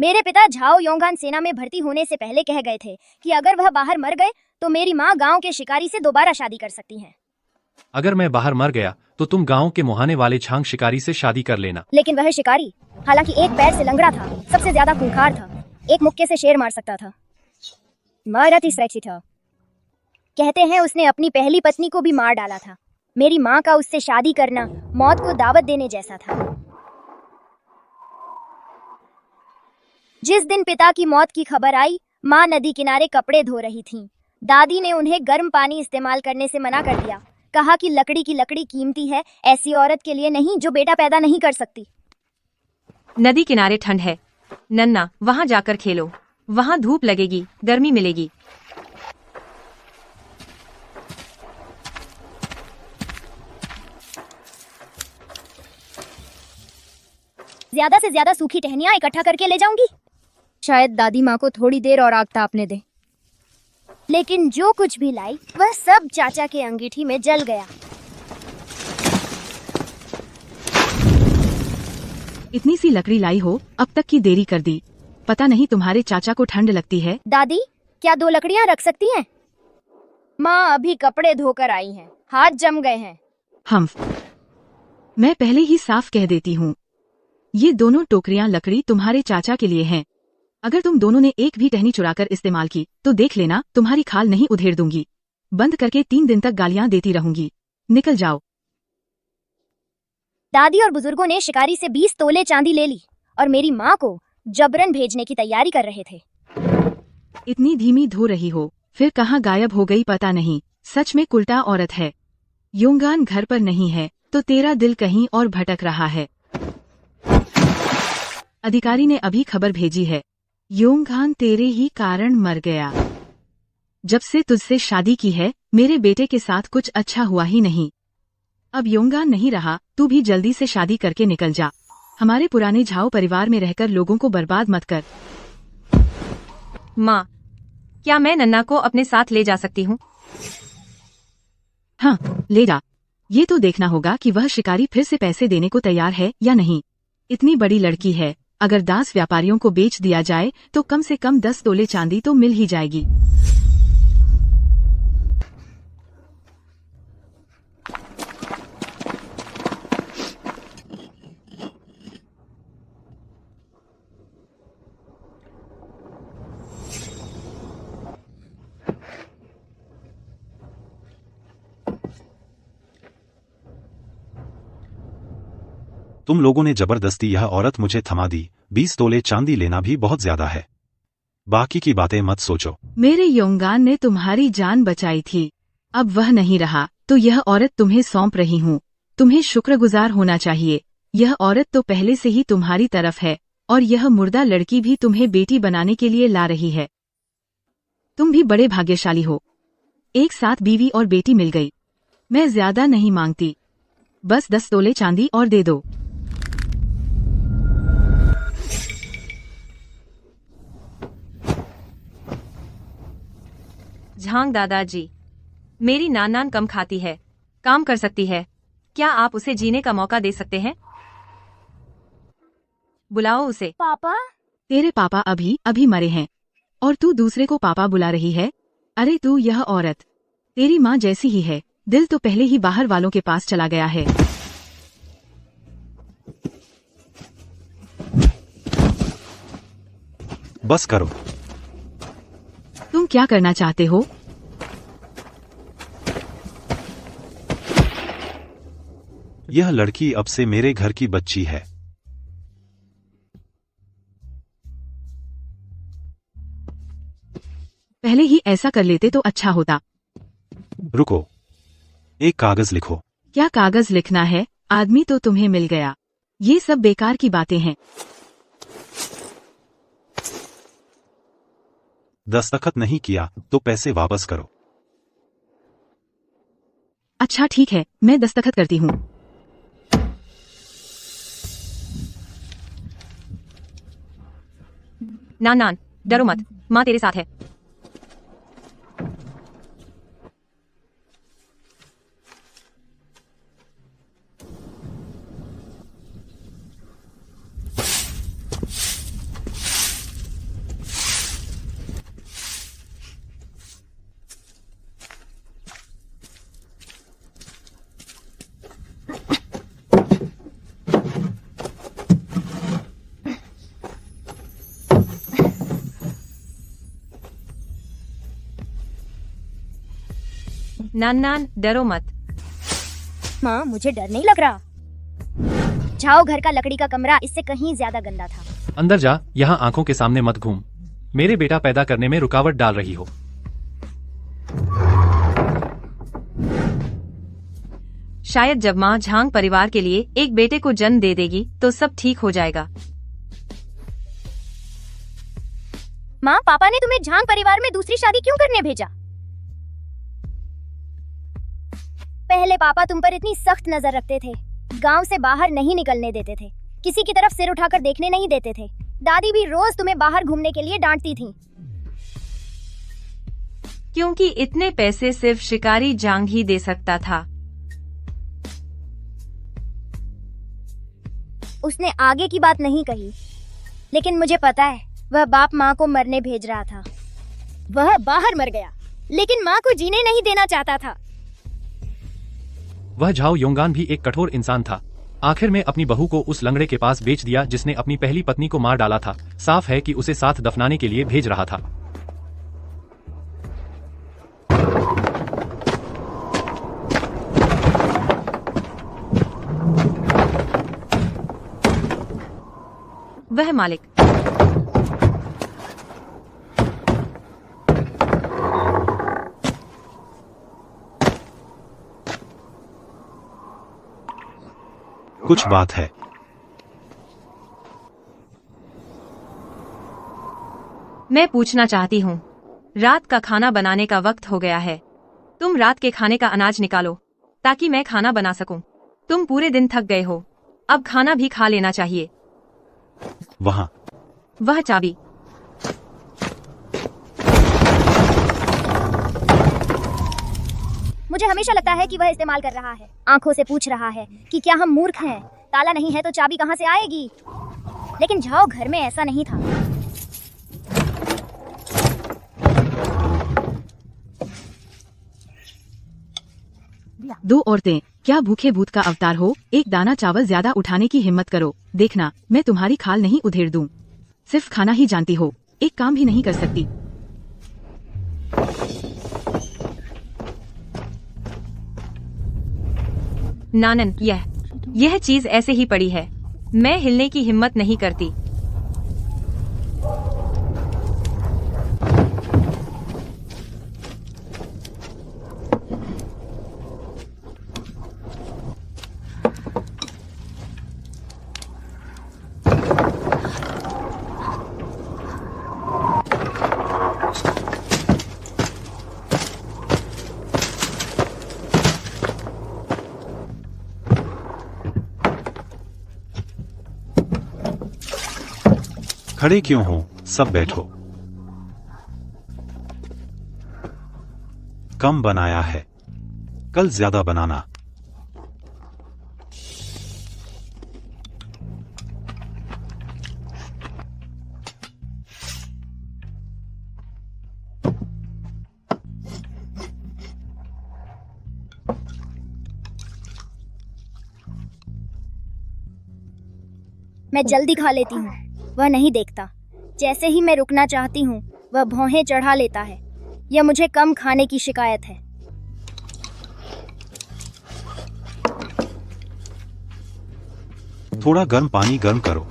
मेरे पिता झाओ योंगान सेना में भर्ती होने से पहले कह गए थे कि अगर वह बाहर मर गए तो मेरी माँ गांव के शिकारी से दोबारा शादी कर सकती हैं। अगर मैं बाहर मर गया तो तुम गांव के मुहाने वाले छांग शिकारी से शादी कर लेना। लेकिन वह शिकारी हालांकि एक पैर से लंगड़ा था, सबसे ज्यादा खूंखार था, एक मुक्के से शेर मार सकता था। मरती श्रेष्ठी था। कहते हैं उसने अपनी पहली पत्नी को भी मार डाला था। मेरी माँ का उससे शादी करना मौत को दावत देने जैसा था। जिस दिन पिता की मौत की खबर आई, माँ नदी किनारे कपड़े धो रही थीं। दादी ने उन्हें गर्म पानी इस्तेमाल करने से मना कर दिया। कहा कि लकड़ी की लकड़ी कीमती है, ऐसी औरत के लिए नहीं जो बेटा पैदा नहीं कर सकती। नदी किनारे ठंड है नन्ना, वहां जाकर खेलो, वहां धूप लगेगी, गर्मी मिलेगी। ज्यादा से ज्यादा सूखी टहनियां इकट्ठा करके ले जाऊंगी। शायद दादी माँ को थोड़ी देर और आग तापने दे। लेकिन जो कुछ भी लाई वह सब चाचा के अंगीठी में जल गया। इतनी सी लकड़ी लाई हो, अब तक की देरी कर दी। पता नहीं तुम्हारे चाचा को ठंड लगती है। दादी, क्या 2 लकड़ियां रख सकती हैं? माँ अभी कपड़े धोकर आई हैं, हाथ जम गए हैं। मैं पहले ही साफ कह देती हूँ, ये दोनों टोकरियां लकड़ी तुम्हारे चाचा के लिए हैं। अगर तुम दोनों ने एक भी टहनी चुराकर इस्तेमाल की तो देख लेना, तुम्हारी खाल नहीं उधेड़ दूंगी। बंद करके 3 दिन तक गालियां देती रहूंगी। निकल जाओ। दादी और बुजुर्गों ने शिकारी से 20 तोले चांदी ले ली और मेरी माँ को जबरन भेजने की तैयारी कर रहे थे। इतनी धीमी धो रही हो, फिर कहाँ गायब हो गई पता नहीं। सच में कुल्टा औरत है। योंगान घर पर नहीं है तो तेरा दिल कहीं और भटक रहा है। अधिकारी ने अभी खबर भेजी है, योंगान तेरे ही कारण मर गया। जब से तुझसे शादी की है मेरे बेटे के साथ कुछ अच्छा हुआ ही नहीं। अब योंगान नहीं रहा, तू भी जल्दी से शादी करके निकल जा। हमारे पुराने झाओ परिवार में रहकर लोगों को बर्बाद मत कर। माँ, क्या मैं नन्ना को अपने साथ ले जा सकती हूँ? हाँ, ले जा। ये तो देखना होगा कि वह शिकारी फिर से पैसे देने को तैयार है या नहीं। इतनी बड़ी लड़की है, अगर दास व्यापारियों को बेच दिया जाए तो कम से कम 10 तोले चांदी तो मिल ही जाएगी। तुम लोगों ने जबरदस्ती यह औरत मुझे थमा दी। 20 तोले चांदी लेना भी बहुत ज्यादा है। बाकी की बातें मत सोचो। मेरे योंगान ने तुम्हारी जान बचाई थी, अब वह नहीं रहा तो यह औरत तुम्हें सौंप रही हूँ। तुम्हें शुक्रगुजार होना चाहिए। यह औरत तो पहले से ही तुम्हारी तरफ है और यह मुर्दा लड़की भी तुम्हें बेटी बनाने के लिए ला रही है। तुम भी बड़े भाग्यशाली हो, एक साथ बीवी और बेटी मिल गई। मैं ज्यादा नहीं मांगती, बस 10 तोले चांदी और दे दो। झांग दादाजी, मेरी नान कम खाती है, काम कर सकती है। क्या आप उसे जीने का मौका दे सकते हैं? बुलाओ उसे। पापा? तेरे पापा अभी अभी मरे हैं और तू दूसरे को पापा बुला रही है? अरे तू, यह औरत तेरी माँ जैसी ही है। दिल तो पहले ही बाहर वालों के पास चला गया है। बस करो। तुम क्या करना चाहते हो? यह लड़की अब से मेरे घर की बच्ची है। पहले ही ऐसा कर लेते तो अच्छा होता। रुको, एक कागज लिखो। क्या कागज लिखना है? आदमी तो तुम्हें मिल गया। ये सब बेकार की बातें हैं। दस्तखत नहीं किया तो पैसे वापस करो। अच्छा ठीक है, मैं दस्तखत करती हूँ। नान, डरो मत, माँ तेरे साथ है। नान डरो मत। माँ मुझे डर नहीं लग रहा। जाओ, घर का लकड़ी का कमरा इससे कहीं ज्यादा गंदा था। अंदर जा, यहाँ आंखों के सामने मत घूम। मेरे बेटा पैदा करने में रुकावट डाल रही हो। शायद जब माँ झांग परिवार के लिए एक बेटे को जन्म दे देगी तो सब ठीक हो जाएगा। माँ, पापा ने तुम्हें झांग परिवार में दूसरी शादी क्यों करने भेजा? पहले पापा तुम पर इतनी सख्त नजर रखते थे, गांव से बाहर नहीं निकलने देते थे, किसी की तरफ सिर उठाकर देखने नहीं देते थे। दादी भी रोज तुम्हें बाहर घूमने के लिए डांटती थी। क्योंकि इतने पैसे सिर्फ शिकारी झांग ही दे सकता था। उसने आगे की बात नहीं कही, लेकिन मुझे पता है वह बाप माँ को मरने भेज रहा था। वह बाहर मर गया, लेकिन माँ को जीने नहीं देना चाहता था। वह झाओ योंगान भी एक कठोर इंसान था। आखिर में अपनी बहू को उस लंगड़े के पास बेच दिया जिसने अपनी पहली पत्नी को मार डाला था। साफ है कि उसे साथ दफनाने के लिए भेज रहा था। वह मालिक। कुछ बात है। मैं पूछना चाहती हूँ, रात का खाना बनाने का वक्त हो गया है। तुम रात के खाने का अनाज निकालो ताकि मैं खाना बना सकूं। तुम पूरे दिन थक गए हो, अब खाना भी खा लेना चाहिए। वह चाबी। मुझे हमेशा लगता है कि वह इस्तेमाल कर रहा है, आंखों से पूछ रहा है कि क्या हम मूर्ख हैं, ताला नहीं है तो चाबी कहां से आएगी। लेकिन जाओ, घर में ऐसा नहीं था। दो औरतें, क्या भूखे भूत का अवतार हो? एक दाना चावल ज्यादा उठाने की हिम्मत करो, देखना मैं तुम्हारी खाल नहीं उधेड़ दूं। सिर्फ खाना ही जानती हो, एक काम भी नहीं कर सकती। नानन, यह चीज ऐसे ही पड़ी है, मैं हिलने की हिम्मत नहीं करती। खड़े क्यों हो? सब बैठो। कम बनाया है, कल ज्यादा बनाना। मैं जल्दी खा लेती हूँ, वह नहीं देखता। जैसे ही मैं रुकना चाहती हूँ वह भौहें चढ़ा लेता है। यह मुझे कम खाने की शिकायत है। थोड़ा गर्म पानी गर्म करो,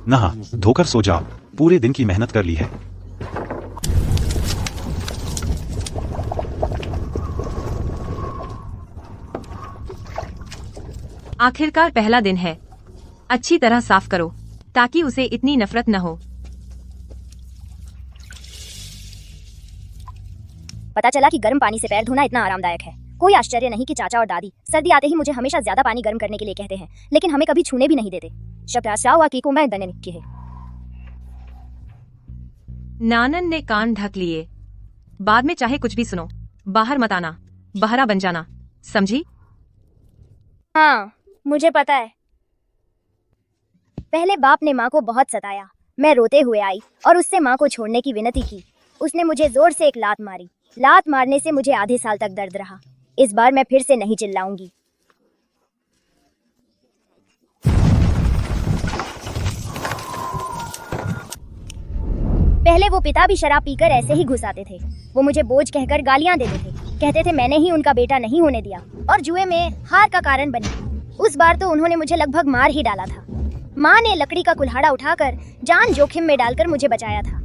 नहा धोकर सो जाओ, पूरे दिन की मेहनत कर ली है। आखिरकार पहला दिन है, अच्छी तरह साफ करो ताकि उसे इतनी नफरत न हो। पता चला कि गर्म पानी से पैर धोना इतना आरामदायक है। कोई आश्चर्य नहीं कि चाचा और दादी सर्दी आते ही मुझे हमेशा ज्यादा पानी गर्म करने के लिए कहते हैं, लेकिन हमें कभी छूने भी नहीं देते। नानन ने कान ढक लिए। बाद में चाहे कुछ भी सुनो, बाहर मत आना, बहरा बन जाना, समझी? हाँ, मुझे पता है। पहले बाप ने माँ को बहुत सताया। मैं रोते हुए आई और उससे माँ को छोड़ने की विनती की। उसने मुझे जोर से एक लात मारी। लात मारने से मुझे आधे साल तक दर्द रहा। इस बार मैं फिर से नहीं चिल्लाऊंगी। पहले वो पिता भी शराब पीकर ऐसे ही घुस आते थे। वो मुझे बोझ कहकर गालियां देते थे। कहते थे मैंने ही उनका बेटा नहीं होने दिया और जुए में हार का कारण बनी। उस बार तो उन्होंने मुझे लगभग मार ही डाला था। माँ ने लकड़ी का कुल्हाड़ा उठाकर जान जोखिम में डालकर मुझे बचाया था।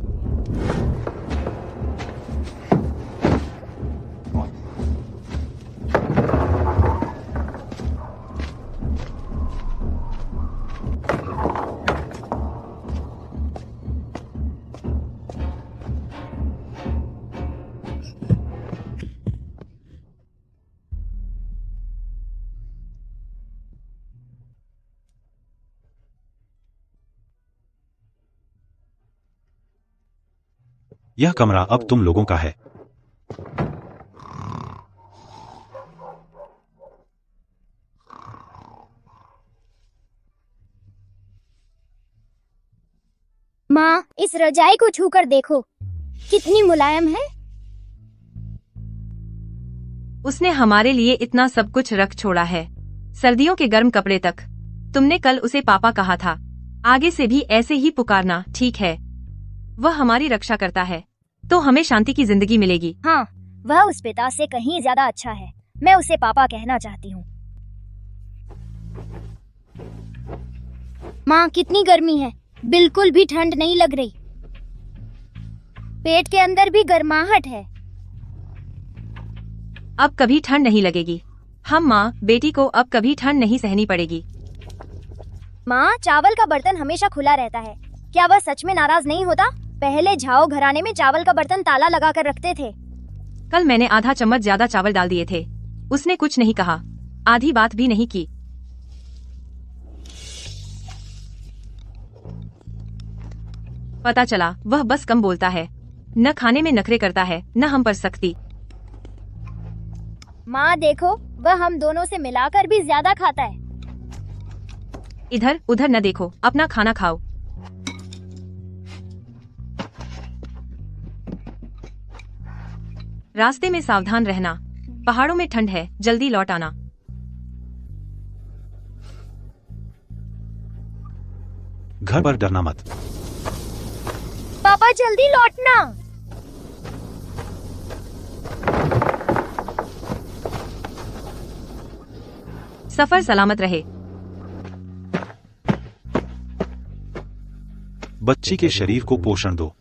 यह कमरा अब तुम लोगों का है। माँ, इस रजाई को छूकर देखो, कितनी मुलायम है। उसने हमारे लिए इतना सब कुछ रख छोड़ा है, सर्दियों के गर्म कपड़े तक। तुमने कल उसे पापा कहा था। आगे से भी ऐसे ही पुकारना, ठीक है? वह हमारी रक्षा करता है, तो हमें शांति की जिंदगी मिलेगी। हाँ, वह उस पिता से कहीं ज्यादा अच्छा है। मैं उसे पापा कहना चाहती हूँ। माँ, कितनी गर्मी है, बिल्कुल भी ठंड नहीं लग रही। पेट के अंदर भी गर्माहट है। अब कभी ठंड नहीं लगेगी। हम माँ बेटी को अब कभी ठंड नहीं सहनी पड़ेगी। माँ, चावल का बर्तन हमेशा खुला रहता है, क्या वह सच में नाराज नहीं होता? पहले झाओ घराने में चावल का बर्तन ताला लगाकर रखते थे। कल मैंने आधा चम्मच ज्यादा चावल डाल दिए थे। उसने कुछ नहीं कहा, आधी बात भी नहीं की। पता चला वह बस कम बोलता है, न खाने में नखरे करता है, न हम पर सख्ती। माँ देखो, वह हम दोनों से मिलाकर भी ज्यादा खाता है। इधर उधर न देखो, अपना खाना खाओ। रास्ते में सावधान रहना, पहाड़ों में ठंड है, जल्दी लौट आना। घर पर डरना मत। पापा जल्दी लौटना। सफर सलामत रहे। बच्ची के शरीर को पोषण दो।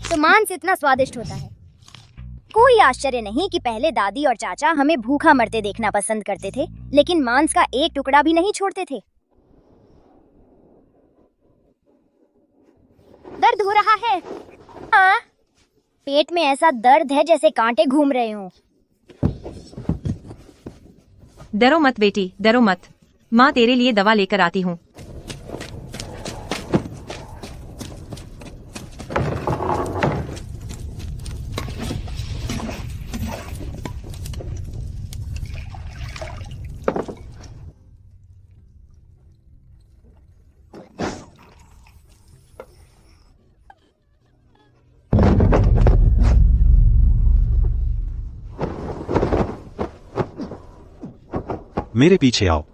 तो मांस इतना स्वादिष्ट होता है। कोई आश्चर्य नहीं कि पहले दादी और चाचा हमें भूखा मरते देखना पसंद करते थे, लेकिन मांस का एक टुकड़ा भी नहीं छोड़ते थे। दर्द हो रहा है। हाँ, पेट में ऐसा दर्द है जैसे कांटे घूम रहे हों। डरो मत बेटी, डरो मत। माँ तेरे लिए दवा लेकर आती हूँ। मेरे पीछे आओ।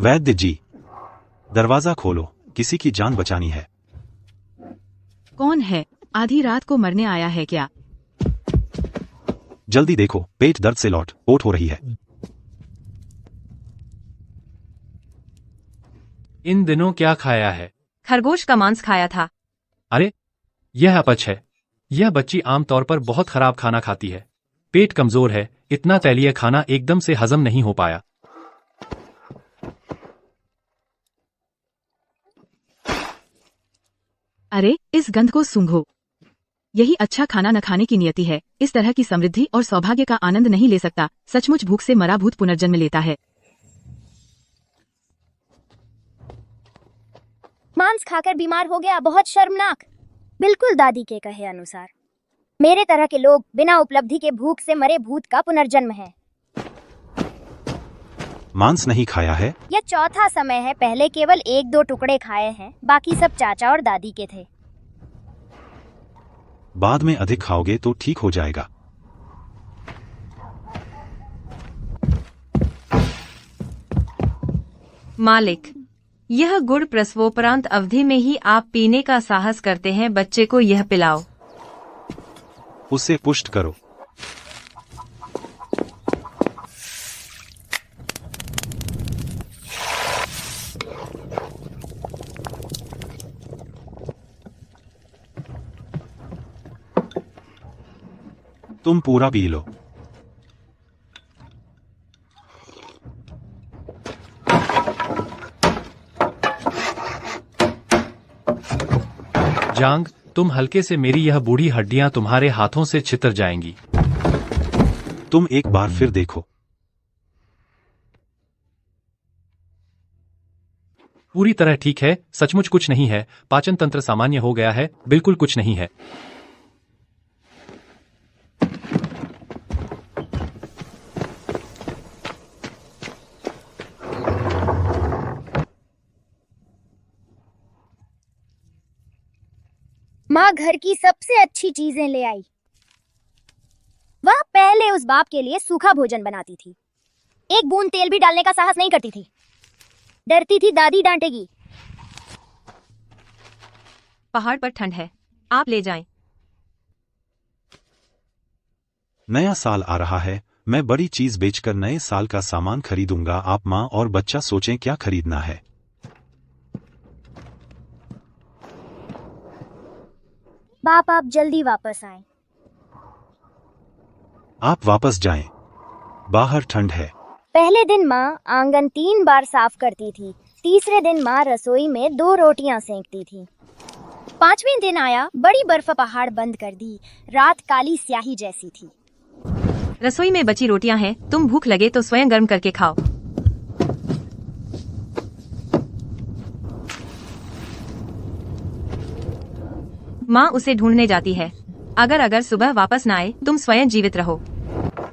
वैद्य जी, दरवाजा खोलो, किसी की जान बचानी है। कौन है? आधी रात को मरने आया है क्या? जल्दी देखो, पेट दर्द से लोट हो रही है। इन दिनों क्या खाया है? खरगोश का मांस खाया था। अरे, यह अपच है। यह बच्ची आमतौर पर बहुत खराब खाना खाती है। पेट कमजोर है, इतना तैलीय खाना एकदम से हजम नहीं हो पाया। अरे, इस गंध को सूंघो। यही अच्छा खाना न खाने की नियति है। इस तरह की समृद्धि और सौभाग्य का आनंद नहीं ले सकता। सचमुच भूख से मरा भूत पुनर्जन्म लेता है। मांस खाकर बीमार हो गया, बहुत शर्मनाक। बिल्कुल दादी के कहे अनुसार मेरे तरह के लोग बिना उपलब्धि के भूख से मरे भूत का पुनर्जन्म है। मांस नहीं खाया है? यह चौथा समय है, पहले केवल 1-2 टुकड़े खाए हैं, बाकी सब चाचा और दादी के थे। बाद में अधिक खाओगे तो ठीक हो जाएगा। मालिक, यह गुड़ प्रसवोपरांत अवधि में ही आप पीने का साहस करते हैं। बच्चे को यह पिलाओ। उसे पुष्ट करो। तुम पूरा पी लो। जांग, तुम हल्के से, मेरी यह बूढ़ी हड्डियां तुम्हारे हाथों से छितर जाएंगी। तुम एक बार फिर देखो। पूरी तरह ठीक है, सचमुच कुछ नहीं है। पाचन तंत्र सामान्य हो गया है, बिल्कुल कुछ नहीं है। माँ घर की सबसे अच्छी चीजें ले आई। वह पहले उस बाप के लिए सूखा भोजन बनाती थी। एक बूंद तेल भी डालने का साहस नहीं करती थी। डरती थी दादी डांटेगी। पहाड़ पर ठंड है, आप ले जाएं। नया साल आ रहा है, मैं बड़ी चीज बेचकर नए साल का सामान खरीदूंगा। आप माँ और बच्चा सोचें क्या खरीदना है। बाप आप जल्दी वापस आएं। आप वापस जाएं। बाहर ठंड है। पहले दिन माँ आंगन 3 बार साफ करती थी। तीसरे दिन माँ रसोई में 2 रोटियां सेंकती थी। 5वें दिन आया, बड़ी बर्फ पहाड़ बंद कर दी। रात काली स्याही जैसी थी। रसोई में बची रोटियां हैं, तुम भूख लगे तो स्वयं गर्म करके खाओ। माँ उसे ढूंढने जाती है। अगर सुबह वापस न आए, तुम स्वयं जीवित रहो।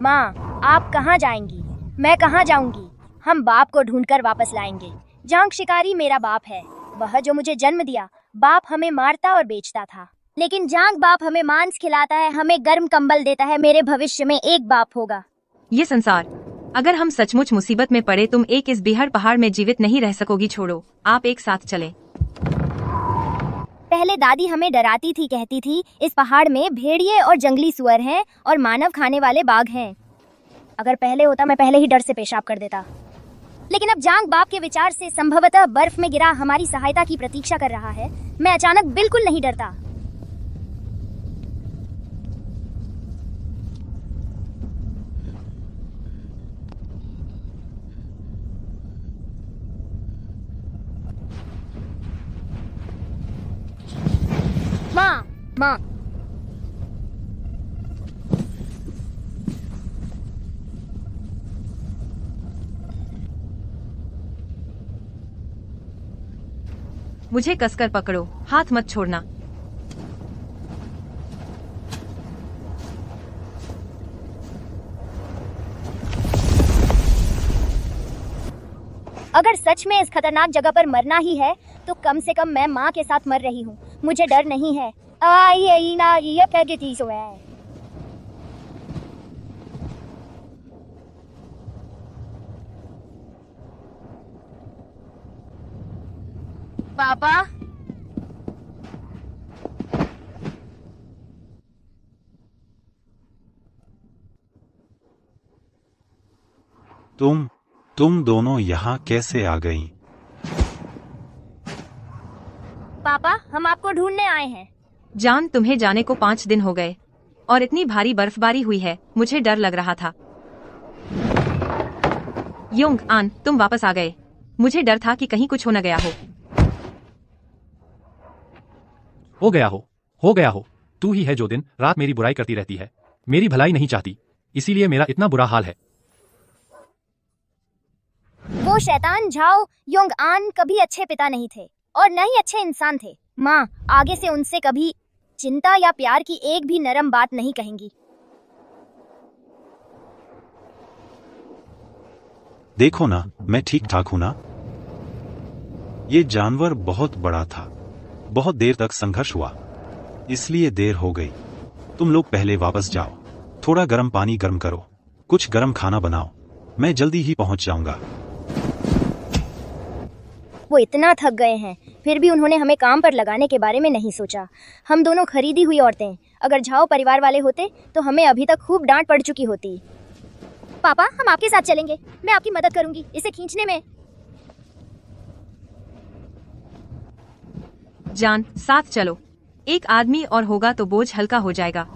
माँ आप कहाँ जाएंगी? मैं कहाँ जाऊंगी? हम बाप को ढूंढकर वापस लाएंगे। जांग शिकारी मेरा बाप है, वह जो मुझे जन्म दिया। बाप हमें मारता और बेचता था, लेकिन जांग बाप हमें मांस खिलाता है, हमें गर्म कंबल देता है। मेरे भविष्य में एक बाप होगा। ये संसार, अगर हम सचमुच मुसीबत में पड़े, तुम एक इस बिहार पहाड़ में जीवित नहीं रह सकोगी। छोड़ो, आप एक साथ चलें। पहले दादी हमें डराती थी, कहती थी इस पहाड़ में भेड़िए और जंगली सुअर हैं और मानव खाने वाले बाघ हैं। अगर पहले होता मैं पहले ही डर से पेशाब कर देता। लेकिन अब जांग बाप के विचार से संभवतः बर्फ में गिरा हमारी सहायता की प्रतीक्षा कर रहा है। मैं अचानक बिल्कुल नहीं डरता। माँ, माँ, मुझे कसकर पकड़ो, हाथ मत छोड़ना। अगर सच में इस खतरनाक जगह पर मरना ही है तो कम से कम मैं माँ के साथ मर रही हूँ। मुझे डर नहीं है। ये क्या चीज हुआ है? पापा, तुम दोनों यहाँ कैसे आ गईं? पापा हम आपको ढूंढने आए हैं। जान, तुम्हें जाने को 5 दिन हो गए और इतनी भारी बर्फबारी हुई है, मुझे डर लग रहा था। योंग आन, तुम वापस आ गए। मुझे डर था कि कहीं कुछ हो न गया हो। हो गया हो। तू ही है जो दिन रात मेरी बुराई करती रहती है, मेरी भलाई नहीं चाहती, इसीलिए मेरा इतना बुरा हाल है। वो शैतान झाओ योंग आन कभी अच्छे पिता नहीं थे और न ही अच्छे इंसान थे। माँ आगे से उनसे कभी चिंता या प्यार की एक भी नरम बात नहीं कहेंगी। देखो ना, मैं ठीक ठाक हूं ना। ये जानवर बहुत बड़ा था, बहुत देर तक संघर्ष हुआ, इसलिए देर हो गई। तुम लोग पहले वापस जाओ, थोड़ा गर्म पानी गर्म करो, कुछ गर्म खाना बनाओ, मैं जल्दी ही पहुंच जाऊंगा। वो इतना थक गए हैं, फिर भी उन्होंने हमें काम पर लगाने के बारे में नहीं सोचा। हम दोनों खरीदी हुई औरतें, अगर झाओ परिवार वाले होते तो हमें अभी तक खूब डांट पड़ चुकी होती। पापा हम आपके साथ चलेंगे, मैं आपकी मदद करूंगी इसे खींचने में। जान साथ चलो, एक आदमी और होगा तो बोझ हल्का हो जाएगा।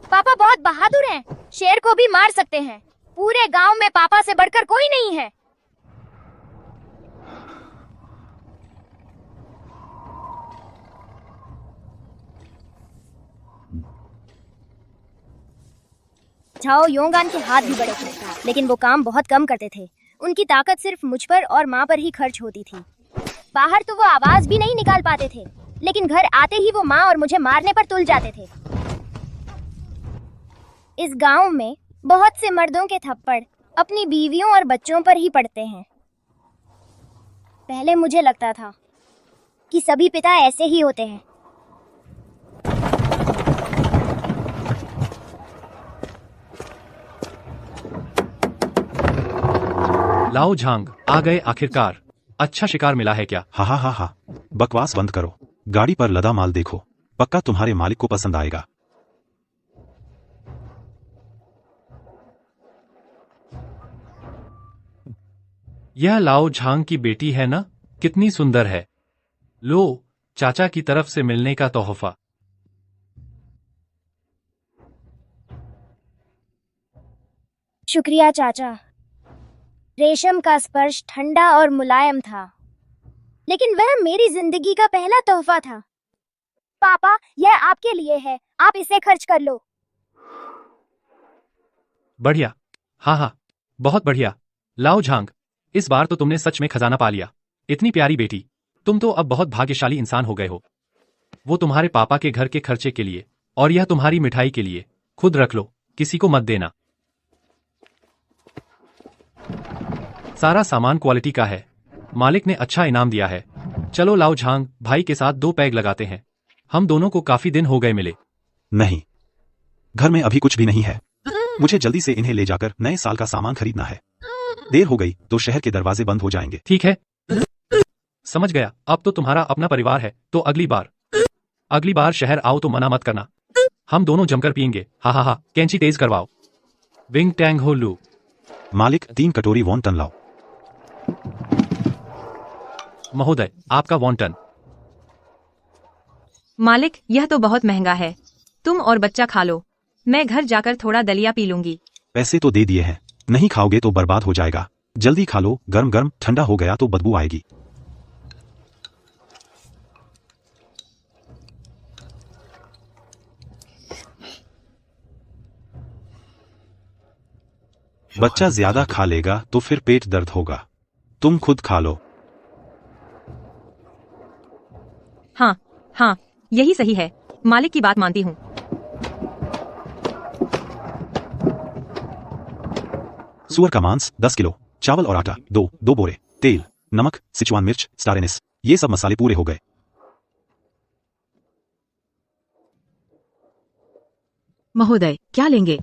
पापा बहुत बहादुर हैं, शेर को भी मार सकते हैं। पूरे गांव में पापा से बढ़कर कोई नहीं है। झाओ योंगान के हाथ भी बड़े थे, लेकिन वो काम बहुत कम करते थे। उनकी ताकत सिर्फ मुझ पर और माँ पर ही खर्च होती थी। बाहर तो वो आवाज भी नहीं निकाल पाते थे, लेकिन घर आते ही वो माँ और मुझे मारने पर तुल जाते थे। इस गांव में बहुत से मर्दों के थप्पड़ अपनी बीवियों और बच्चों पर ही पड़ते हैं। पहले मुझे लगता था कि सभी पिता ऐसे ही होते हैं। लाओ झांग आ गए आखिरकार। अच्छा शिकार मिला है क्या? हा हा हा हा, बकवास बंद करो। गाड़ी पर लदा माल देखो, पक्का तुम्हारे मालिक को पसंद आएगा। यह लाओ झांग की बेटी है ना? कितनी सुंदर है। लो, चाचा की तरफ से मिलने का तोहफा। शुक्रिया चाचा। रेशम का स्पर्श ठंडा और मुलायम था, लेकिन वह मेरी जिंदगी का पहला तोहफा था। पापा यह आपके लिए है, आप इसे खर्च कर लो। बढ़िया, हाँ हाँ, बहुत बढ़िया। लाओ झांग, इस बार तो तुमने सच में खजाना पा लिया। इतनी प्यारी बेटी, तुम तो अब बहुत भाग्यशाली इंसान हो गए हो। वो तुम्हारे पापा के घर के खर्चे के लिए और यह तुम्हारी मिठाई के लिए। खुद रख लो, किसी को मत देना। सारा सामान क्वालिटी का है, मालिक ने अच्छा इनाम दिया है। चलो लाओ झांग भाई के साथ 2 पैग लगाते हैं। हम दोनों को काफी दिन हो गए मिले। नहीं, घर में अभी कुछ भी नहीं है। मुझे जल्दी से इन्हें ले जाकर नए साल का सामान खरीदना है। देर हो गई तो शहर के दरवाजे बंद हो जाएंगे। ठीक है, समझ गया। अब तो तुम्हारा अपना परिवार है, तो अगली बार शहर आओ तो मना मत करना। हम दोनों जमकर पियेंगे। हा हा हा, कैंची तेज करवाओ। विंग टैंग हो लू। मालिक 3 कटोरी वॉन्टन लाओ। महोदय, आपका वॉन्टन। मालिक यह तो बहुत महंगा है, तुम और बच्चा खा लो, मैं घर जाकर थोड़ा दलिया पी लूंगी। पैसे तो दे दिए हैं, नहीं खाओगे तो बर्बाद हो जाएगा। जल्दी खा लो, गर्म गर्म, ठंडा हो गया तो बदबू आएगी। बच्चा ज्यादा खा लेगा तो फिर पेट दर्द होगा। तुम खुद खा लो। हाँ हाँ, यही सही है, मालिक की बात मानती हूँ। सुअर का मांस 10 किलो, चावल और आटा 2 बोरे, तेल, नमक, सिचुआन मिर्च, स्टार एनिस, ये सब मसाले पूरे हो गए। महोदय क्या लेंगे?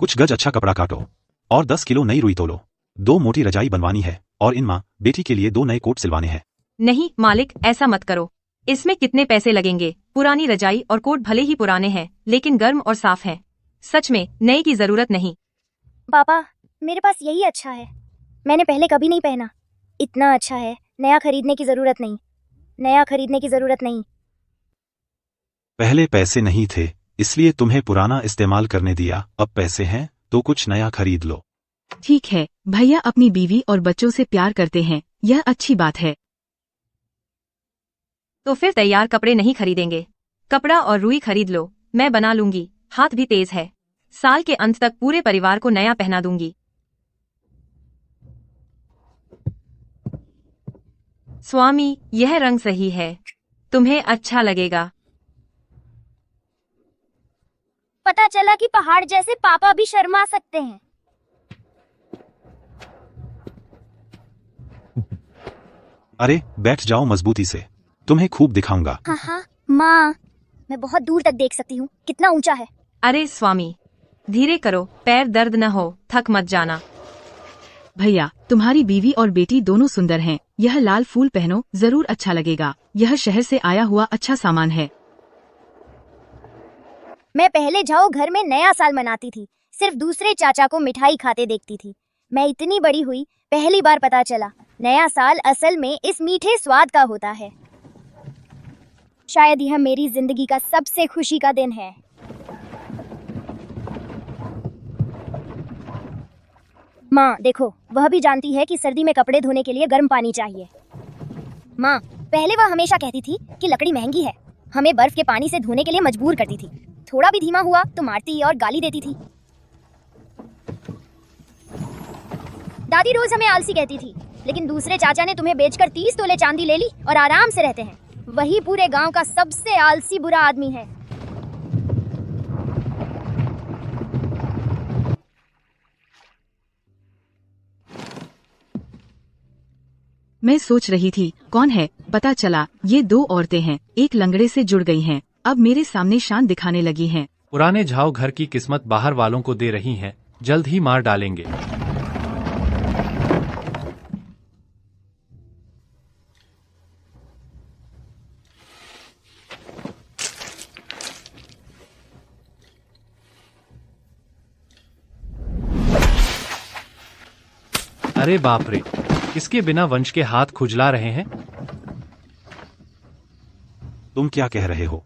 कुछ गज अच्छा कपड़ा काटो और 10 किलो नई रुई तोलो। 2 मोटी रजाई बनवानी है और इन माँ बेटी के लिए 2 नए कोट सिलवाने हैं। नहीं मालिक, ऐसा मत करो। इसमें कितने पैसे लगेंगे? पुरानी रजाई और कोट भले ही पुराने हैं, लेकिन गर्म और साफ हैं। सच में नए की जरूरत नहीं। पापा मेरे पास यही अच्छा है, मैंने पहले कभी नहीं पहना। इतना अच्छा है, नया खरीदने की जरूरत नहीं। पहले पैसे नहीं थे, इसलिए तुम्हें पुराना इस्तेमाल करने दिया। अब पैसे हैं तो कुछ नया खरीद लो। ठीक है, भैया अपनी बीवी और बच्चों से प्यार करते हैं, यह अच्छी बात है। तो फिर तैयार कपड़े नहीं खरीदेंगे? कपड़ा और रुई खरीद लो, मैं बना लूंगी, हाथ भी तेज है। साल के अंत तक पूरे परिवार को नया पहना दूंगी। स्वामी, यह रंग सही है, तुम्हें अच्छा लगेगा। पता चला कि पहाड़ जैसे पापा भी शर्मा सकते हैं। अरे बैठ जाओ मजबूती से, तुम्हें खूब दिखाऊंगा। हाँ हाँ माँ, मैं बहुत दूर तक देख सकती हूँ। कितना ऊंचा है? अरे स्वामी, धीरे करो, पैर दर्द न हो, थक मत जाना। भैया, तुम्हारी बीवी और बेटी दोनों सुंदर हैं। यह लाल फूल पहनो, जरूर अच्छा लगेगा। यह शहर से आया हुआ अच्छा सामान है। मैं पहले जाओ घर में नया साल मनाती थी, सिर्फ दूसरे चाचा को मिठाई खाते देखती थी। मैं इतनी बड़ी हुई, पहली बार पता चला नया साल असल में इस मीठे स्वाद का होता है। शायद यह मेरी जिंदगी का सबसे खुशी का दिन है। माँ देखो, वह भी जानती है कि सर्दी में कपड़े धोने के लिए गर्म पानी चाहिए। माँ, पहले वह हमेशा कहती थी कि लकड़ी महंगी है, हमें बर्फ के पानी से धोने के लिए मजबूर करती थी। थोड़ा भी धीमा हुआ तो मारती और गाली देती थी। दादी रोज हमें आलसी कहती थी, लेकिन दूसरे चाचा ने तुम्हें बेचकर 30 तोले चांदी ले ली और आराम से रहते हैं। वही पूरे गांव का सबसे आलसी बुरा आदमी है। मैं सोच रही थी कौन है, पता चला ये दो औरतें हैं, एक लंगड़े से जुड़ गई हैं, अब मेरे सामने शान दिखाने लगी हैं। पुराने झाव घर की किस्मत बाहर वालों को दे रही हैं, जल्द ही मार डालेंगे। अरे बाप रे, इसके बिना वंश के हाथ खुजला रहे हैं। तुम क्या कह रहे हो?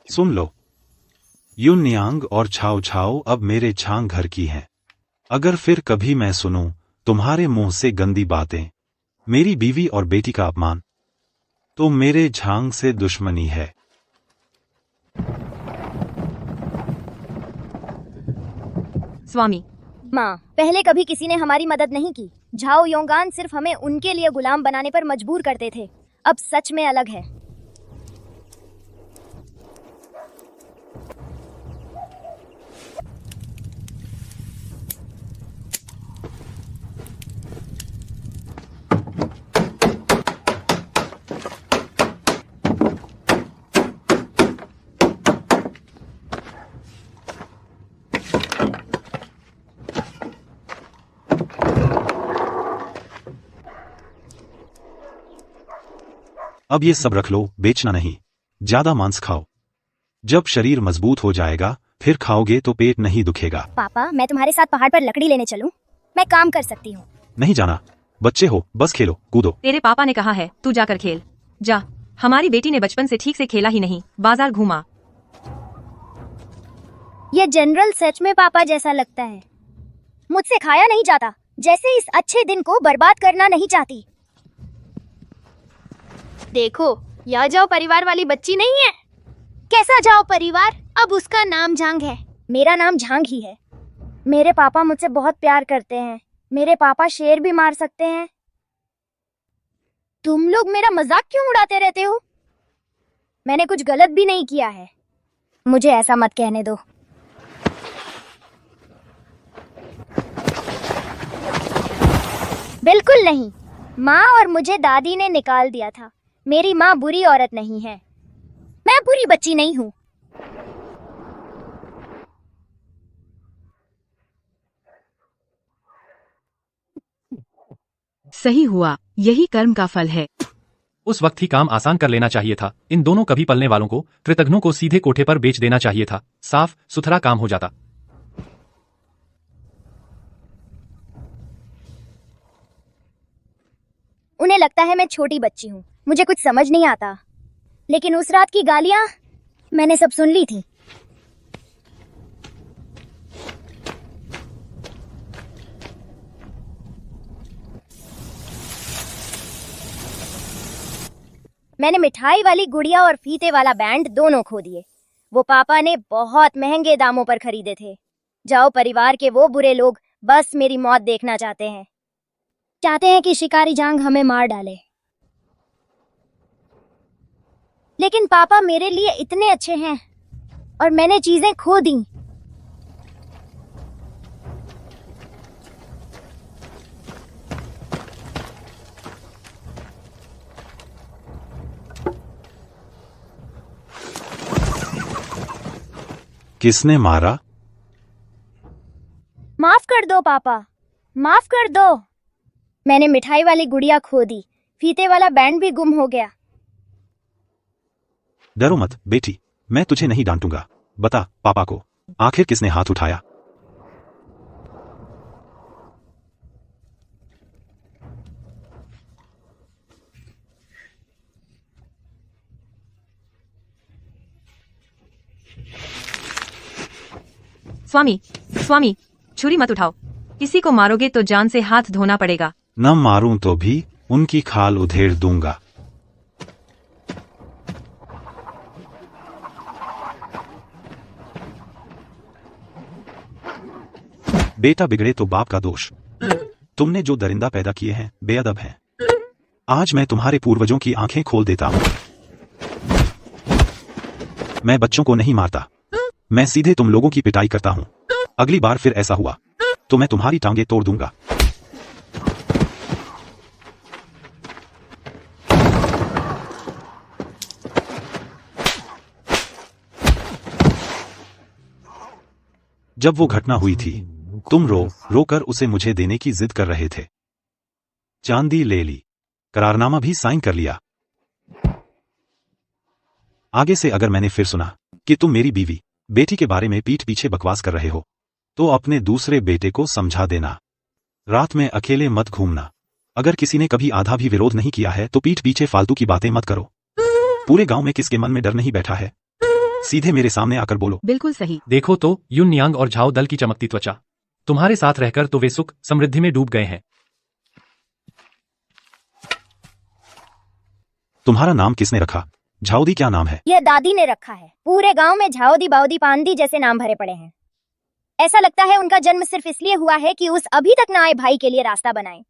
सुन लो, युन नियांग और छाओ छाओ अब मेरे छांग घर की हैं। अगर फिर कभी मैं सुनूं तुम्हारे मुंह से गंदी बातें, मेरी बीवी और बेटी का अपमान, तो मेरे झांग से दुश्मनी है। स्वामी, माँ, पहले कभी किसी ने हमारी मदद नहीं की। झाओ योंगान सिर्फ हमें उनके लिए गुलाम बनाने पर मजबूर करते थे। अब सच में अलग है। अब ये सब रख लो, बेचना नहीं। ज्यादा मांस खाओ, जब शरीर मजबूत हो जाएगा फिर खाओगे तो पेट नहीं दुखेगा। पापा, मैं तुम्हारे साथ पहाड़ पर लकड़ी लेने चलूं? मैं काम कर सकती हूँ। नहीं जाना, बच्चे हो, बस खेलो कूदो। तेरे पापा ने कहा है तू जाकर खेल। जा, हमारी बेटी ने बचपन से ठीक से खेला ही नहीं, बाजार घूमा। ये जनरल सच में पापा जैसा लगता है। मुझसे खाया नहीं जाता, जैसे इस अच्छे दिन को बर्बाद करना नहीं चाहती। देखो, यह जाओ परिवार वाली बच्ची नहीं है। कैसा जाओ परिवार? अब उसका नाम झांग है। मेरा नाम झांग ही है। मेरे पापा मुझसे बहुत प्यार करते हैं। मेरे पापा शेर भी मार सकते हैं। तुम लोग मेरा मजाक क्यों उड़ाते रहते हो? मैंने कुछ गलत भी नहीं किया है। मुझे ऐसा मत कहने दो। बिल्कुल नहीं। माँ और मुझे दादी ने निकाल दिया था। मेरी माँ बुरी औरत नहीं है। मैं बुरी बच्ची नहीं हूँ। सही हुआ, यही कर्म का फल है। उस वक्त ही काम आसान कर लेना चाहिए था। इन दोनों कभी पलने वालों को, कृतघ्नों को सीधे कोठे पर बेच देना चाहिए था। साफ सुथरा काम हो जाता। उन्हें लगता है मैं छोटी बच्ची हूँ, मुझे कुछ समझ नहीं आता। लेकिन उस रात की गालियां मैंने सब सुन ली थी। मैंने मिठाई वाली गुड़िया और फीते वाला बैंड दोनों खो दिए। वो पापा ने बहुत महंगे दामों पर खरीदे थे। जाओ परिवार के वो बुरे लोग बस मेरी मौत देखना चाहते हैं कि शिकारी जांग हमें मार डाले। लेकिन पापा मेरे लिए इतने अच्छे हैं और मैंने चीजें खो दी। किसने मारा? माफ कर दो पापा, माफ कर दो। मैंने मिठाई वाली गुड़िया खो दी, फीते वाला बैंड भी गुम हो गया। डरो मत बेटी, मैं तुझे नहीं डांटूंगा। बता पापा को, आखिर किसने हाथ उठाया? स्वामी, स्वामी, छुरी मत उठाओ। किसी को मारोगे तो जान से हाथ धोना पड़ेगा। न मारूं तो भी उनकी खाल उधेड़ दूंगा। बेटा बिगड़े तो बाप का दोष। तुमने जो दरिंदा पैदा किए हैं बेअदब हैं। आज मैं तुम्हारे पूर्वजों की आंखें खोल देता हूं। मैं बच्चों को नहीं मारता, मैं सीधे तुम लोगों की पिटाई करता हूं। अगली बार फिर ऐसा हुआ तो मैं तुम्हारी टांगे तोड़ दूंगा। जब वो घटना हुई थी, तुम रोकर उसे मुझे देने की जिद कर रहे थे। चांदी ले ली, करारनामा भी साइन कर लिया। आगे से अगर मैंने फिर सुना कि तुम मेरी बीवी बेटी के बारे में पीठ पीछे बकवास कर रहे हो तो अपने दूसरे बेटे को समझा देना। रात में अकेले मत घूमना। अगर किसी ने कभी आधा भी विरोध नहीं किया है तो पीठ पीछे फालतू की बातें मत करो। पूरे गांव में किसके मन में डर नहीं बैठा है? सीधे मेरे सामने आकर बोलो। बिल्कुल सही। देखो तो युन नियांग और झाओ दल की चमकती त्वचा, तुम्हारे साथ रहकर तो वे सुख समृद्धि में डूब गए हैं। तुम्हारा नाम किसने रखा? झाओदी क्या नाम है? यह दादी ने रखा है। पूरे गांव में झाओदी बाउदी पांदी जैसे नाम भरे पड़े हैं। ऐसा लगता है उनका जन्म सिर्फ इसलिए हुआ है कि उस अभी तक न आए भाई के लिए रास्ता बनाए।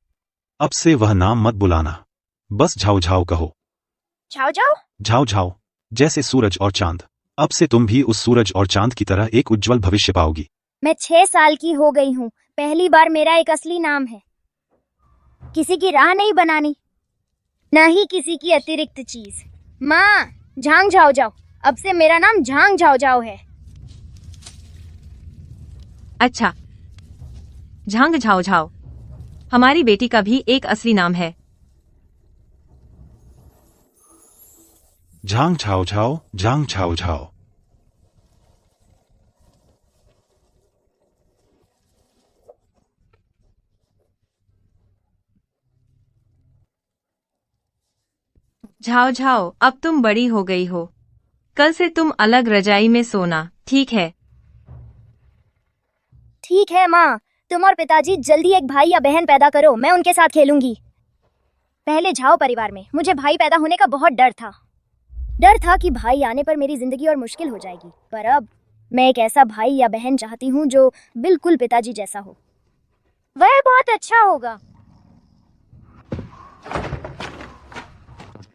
अब से वह नाम मत बुलाना, बस झाओ झाओ कहो। Zhao Zhao? झाओ झाओ, जैसे सूरज और चांद। अब से तुम भी उस सूरज और चांद की तरह एक उज्जवल भविष्य पाओगी। मैं 6 साल की हो गई हूँ, पहली बार मेरा एक असली नाम है। किसी की राह नहीं बनानी, न ही किसी की अतिरिक्त चीज। माँ, झांग झाओ जाओ, अब से मेरा नाम झांग झाओ जाओ है। अच्छा, झांग झाओ झाओ, हमारी बेटी का भी एक असली नाम है। Zhang Zhao Zhao, Zhang Zhao Zhao. Zhao Zhao, अब तुम बड़ी हो गई हो। कल से तुम अलग रजाई में सोना, ठीक है? ठीक है माँ, तुम और पिताजी जल्दी एक भाई या बहन पैदा करो, मैं उनके साथ खेलूंगी। पहले झाओ परिवार में मुझे भाई पैदा होने का बहुत डर था कि भाई आने पर मेरी जिंदगी और मुश्किल हो जाएगी। पर अब मैं एक ऐसा भाई या बहन चाहती हूँ जो बिल्कुल पिताजी जैसा हो। वह बहुत अच्छा होगा।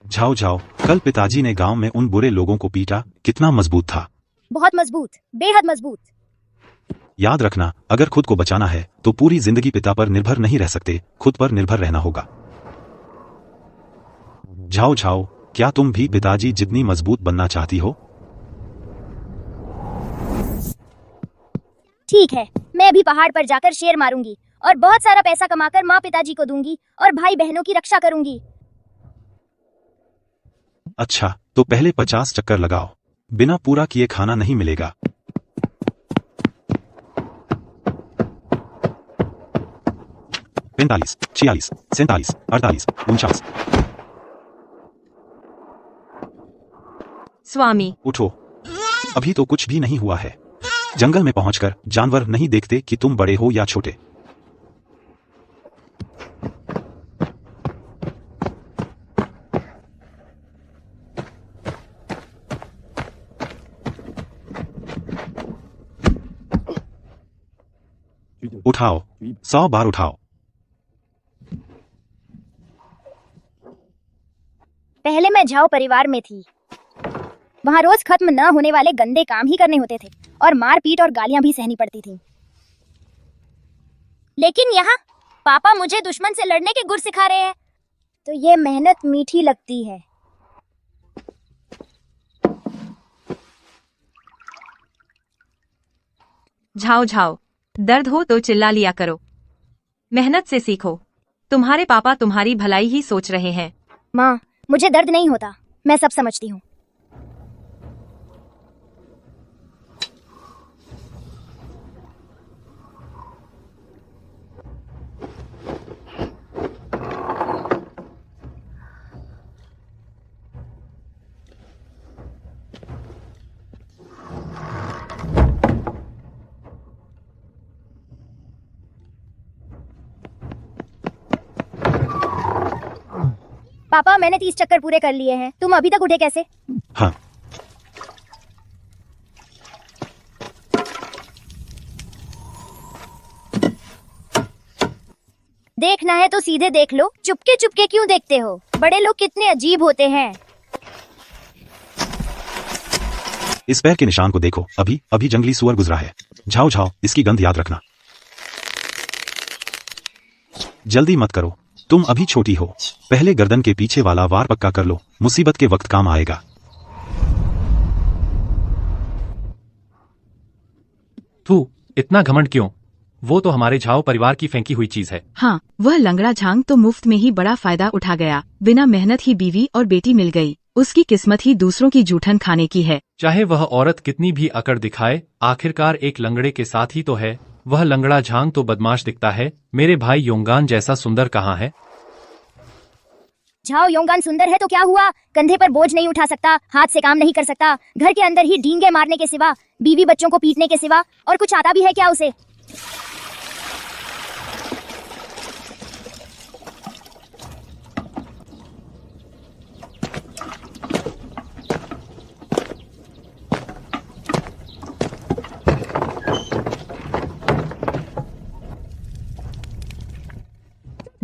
झाओ झाओ, कल पिताजी ने गांव में उन बुरे लोगों को पीटा, कितना मजबूत था। बहुत मजबूत, बेहद मजबूत। याद रखना, अगर खुद को बचाना है तो पूरी जिंदगी पिता पर निर्भर नहीं रह सकते, खुद पर निर्भर रहना होगा। झाओ झाओ, क्या तुम भी पिताजी जितनी मजबूत बनना चाहती हो? ठीक है, मैं भी पहाड़ पर जाकर शेर मारूंगी और बहुत सारा पैसा कमाकर माँ पिताजी को दूंगी और भाई बहनों की रक्षा करूंगी। अच्छा, तो पहले 50 चक्कर लगाओ, बिना पूरा किए खाना नहीं मिलेगा। 45, 46, 47, 48, 49। स्वामी, उठो, अभी तो कुछ भी नहीं हुआ है। जंगल में पहुंचकर जानवर नहीं देखते कि तुम बड़े हो या छोटे। उठाओ, 100 बार उठाओ। पहले मैं झाओ परिवार में थी। वहां रोज खत्म न होने वाले गंदे काम ही करने होते थे और मारपीट और गालियां भी सहनी पड़ती थी। लेकिन यहाँ पापा मुझे दुश्मन से लड़ने के गुर सिखा रहे हैं, तो ये मेहनत मीठी लगती है। झाओ झाओ, दर्द हो तो चिल्ला लिया करो। मेहनत से सीखो। तुम्हारे पापा तुम्हारी भलाई ही सोच रहे हैं। माँ, मुझे दर्द नहीं होता, मैं सब समझती हूँ। पापा, मैंने 30 चक्कर पूरे कर लिए हैं। तुम अभी तक उठे कैसे? हाँ, देखना है तो सीधे देख लो, चुपके चुपके क्यों देखते हो? बड़े लोग कितने अजीब होते हैं। इस पैर के निशान को देखो, अभी अभी जंगली सुअर गुजरा है। झाओ झाओ, इसकी गंध याद रखना। जल्दी मत करो, तुम अभी छोटी हो। पहले गर्दन के पीछे वाला वार पक्का कर लो, मुसीबत के वक्त काम आएगा। तू इतना घमंड क्यों? वो तो हमारे झाओ परिवार की फेंकी हुई चीज है। हाँ, वह लंगड़ा झांग तो मुफ्त में ही बड़ा फायदा उठा गया। बिना मेहनत ही बीवी और बेटी मिल गई। उसकी किस्मत ही दूसरों की जूठन खाने की है। चाहे वह औरत कितनी भी अकड़ दिखाए, आखिरकार एक लंगड़े के साथ ही तो है। वह लंगड़ा झांग तो बदमाश दिखता है। मेरे भाई योंगान जैसा सुंदर कहाँ है? झाओ योंगान सुंदर है तो क्या हुआ? कंधे पर बोझ नहीं उठा सकता, हाथ से काम नहीं कर सकता, घर के अंदर ही डींगे मारने के सिवा, बीवी बच्चों को पीटने के सिवा और कुछ आता भी है क्या उसे?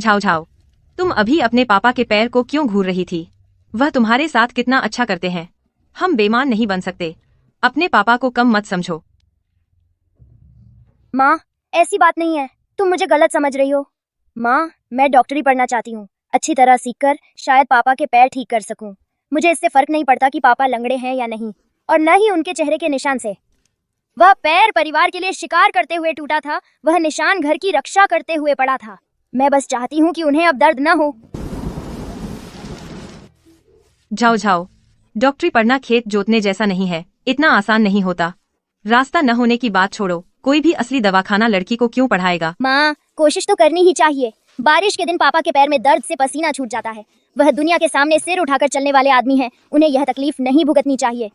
झाओ झाओ, तुम अभी अपने पापा के पैर को क्यों घूर रही थी? वह तुम्हारे साथ कितना अच्छा करते हैं। हम बेईमान नहीं बन सकते। अपने पापा को कम मत समझो। माँ, ऐसी बात नहीं है, तुम मुझे गलत समझ रही हो। माँ, मैं डॉक्टरी पढ़ना चाहती हूँ। अच्छी तरह सीखकर शायद पापा के पैर ठीक कर सकूं। मुझे इससे फर्क नहीं पड़ता कि पापा लंगड़े हैं या नहीं, और न ही उनके चेहरे के निशान से। वह पैर परिवार के लिए शिकार करते हुए टूटा था, वह निशान घर की रक्षा करते हुए पड़ा था। मैं बस चाहती हूँ कि उन्हें अब दर्द न हो। जाओ जाओ, डॉक्टरी पढ़ना खेत जोतने जैसा नहीं है। इतना आसान नहीं होता। रास्ता न होने की बात छोड़ो, कोई भी असली दवाखाना लड़की को क्यों पढ़ाएगा? माँ, कोशिश तो करनी ही चाहिए। बारिश के दिन पापा के पैर में दर्द से पसीना छूट जाता है। वह दुनिया के सामने सिर उठाकर चलने वाले आदमी हैं, उन्हें यह तकलीफ नहीं भुगतनी चाहिए।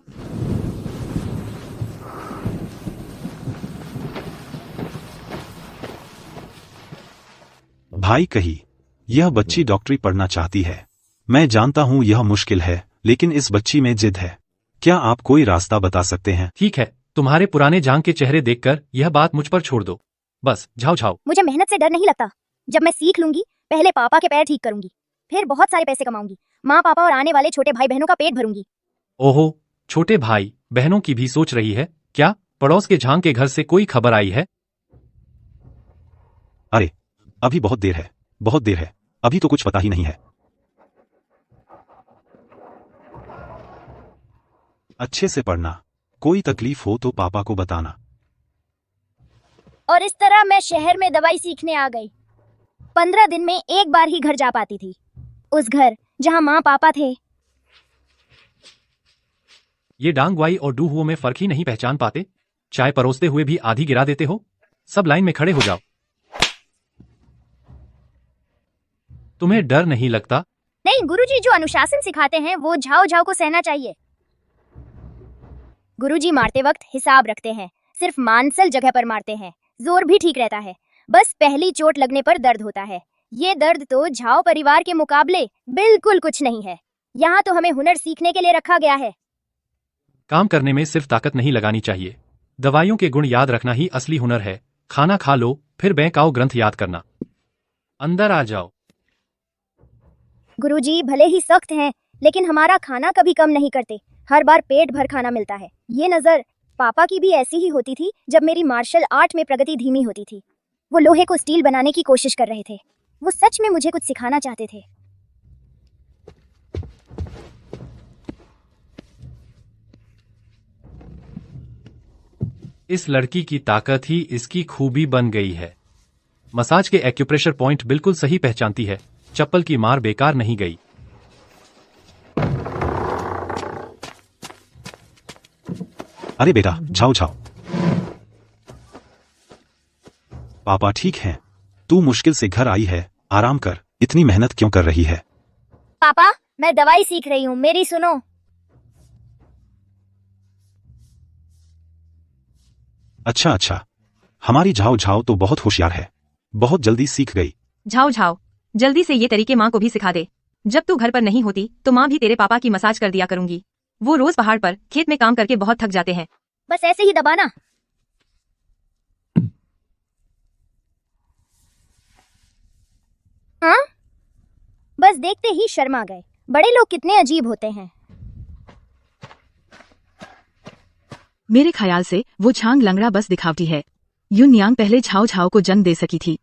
भाई कही, यह बच्ची डॉक्टरी पढ़ना चाहती है। मैं जानता हूँ यह मुश्किल है, लेकिन इस बच्ची में जिद है। क्या आप कोई रास्ता बता सकते हैं? ठीक है, तुम्हारे पुराने जांग के चेहरे देखकर यह बात मुझ पर छोड़ दो। बस झाओ झाओ। मुझे मेहनत से डर नहीं लगता। जब मैं सीख लूंगी, पहले पापा के पैर ठीक करूंगी, फिर बहुत सारे पैसे कमाऊंगी, माँ पापा और आने वाले छोटे भाई बहनों का पेट भरूंगी। ओहो, छोटे भाई बहनों की भी सोच रही है क्या? पड़ोस के झांग के घर से कोई खबर आई है? अरे, अभी बहुत देर है, बहुत देर है, अभी तो कुछ पता ही नहीं है। अच्छे से पढ़ना, कोई तकलीफ हो तो पापा को बताना। और इस तरह मैं शहर में दवाई सीखने आ गई। 15 दिन में एक बार ही घर जा पाती थी, उस घर जहां माँ पापा थे। ये डांगवाई और डूहुओं में फर्क ही नहीं पहचान पाते? चाय परोसते हुए भी आधी गिरा देते हो। सब लाइन में खड़े हो जाओ। तुम्हें डर नहीं लगता? नहीं गुरुजी, जो अनुशासन सिखाते हैं वो झाओ झाओ को सहना चाहिए। गुरुजी मारते वक्त हिसाब रखते हैं, सिर्फ मांसल जगह पर मारते हैं, जोर भी ठीक रहता है, बस पहली चोट लगने पर दर्द होता है। ये दर्द तो झाओ परिवार के मुकाबले बिल्कुल कुछ नहीं है। यहाँ तो हमें हुनर सीखने के लिए रखा गया है। काम करने में सिर्फ ताकत नहीं लगानी चाहिए, दवाइयों के गुण याद रखना ही असली हुनर है। खाना खा लो, फिर बैंक आओ ग्रंथ याद करना। अंदर आ जाओ। गुरुजी भले ही सख्त हैं, लेकिन हमारा खाना कभी कम नहीं करते, हर बार पेट भर खाना मिलता है। ये नजर पापा की भी ऐसी ही होती थी जब मेरी मार्शल आर्ट में प्रगति धीमी होती थी। वो लोहे को स्टील बनाने की कोशिश कर रहे थे। वो सच में मुझे कुछ सिखाना चाहते थे। इस लड़की की ताकत ही इसकी खूबी बन गई है। मसाज के एक्यूप्रेशर पॉइंट बिल्कुल सही पहचानती है। चप्पल की मार बेकार नहीं गई। अरे बेटा, जाओ जाओ। पापा ठीक हैं। तू मुश्किल से घर आई है, आराम कर। इतनी मेहनत क्यों कर रही है? पापा मैं दवाई सीख रही हूँ, मेरी सुनो। अच्छा अच्छा, हमारी झाओ झाओ तो बहुत होशियार है, बहुत जल्दी सीख गई। झाओ झाओ, जल्दी से ये तरीके माँ को भी सिखा दे। जब तू घर पर नहीं होती तो माँ भी तेरे पापा की मसाज कर दिया करूंगी। वो रोज पहाड़ पर खेत में काम करके बहुत थक जाते हैं। बस ऐसे ही दबाना। हाँ, बस देखते ही शर्मा गए। बड़े लोग कितने अजीब होते हैं। मेरे ख्याल से वो झांग लंगड़ा बस दिखावटी है। युन यांग पहले झाओ झाओ को जन्म दे सकी थी,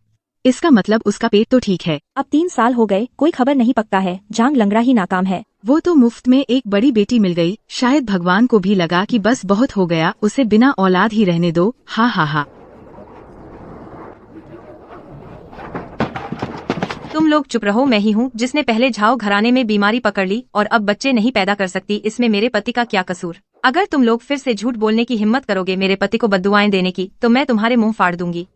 इसका मतलब उसका पेट तो ठीक है। अब 3 साल हो गए, कोई खबर नहीं पकता है। झांग लंगड़ा ही नाकाम है। वो तो मुफ्त में एक बड़ी बेटी मिल गई। शायद भगवान को भी लगा कि बस बहुत हो गया, उसे बिना औलाद ही रहने दो। हा हा हा। तुम लोग चुप रहो। मैं ही हूँ जिसने पहले झाओ घराने में बीमारी पकड़ ली और अब बच्चे नहीं पैदा कर सकती। इसमें मेरे पति का क्या कसूर? अगर तुम लोग फिर से झूठ बोलने की हिम्मत करोगे मेरे पति को बद्दुआएं देने की, तो मैं तुम्हारे मुंह फाड़ दूंगी।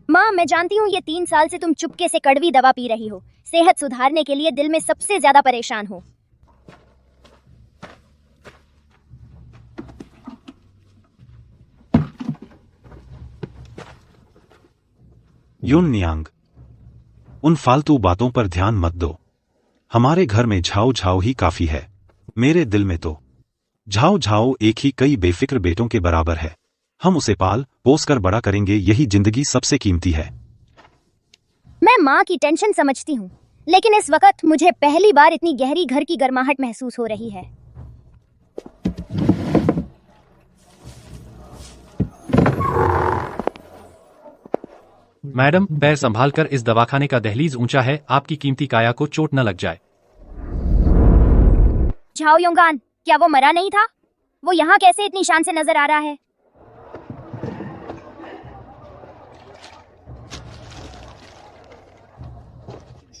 माँ मैं जानती हूँ ये 3 साल से तुम चुपके से कड़वी दवा पी रही हो, सेहत सुधारने के लिए दिल में सबसे ज्यादा परेशान हो। युन यांग, उन फालतू बातों पर ध्यान मत दो। हमारे घर में झाओ झाओ ही काफी है। मेरे दिल में तो झाओ झाओ एक ही कई बेफिक्र बेटों के बराबर है। हम उसे पाल पोस कर बड़ा करेंगे, यही जिंदगी सबसे कीमती है। मैं माँ की टेंशन समझती हूँ, लेकिन इस वक्त मुझे पहली बार इतनी गहरी घर की गर्माहट महसूस हो रही है। मैडम पैर संभाल कर, इस दवाखाने का दहलीज ऊंचा है, आपकी कीमती काया को चोट न लग जाए। झाओ योंगान, क्या वो मरा नहीं था? वो यहाँ कैसे इतनी शान से नजर आ रहा है?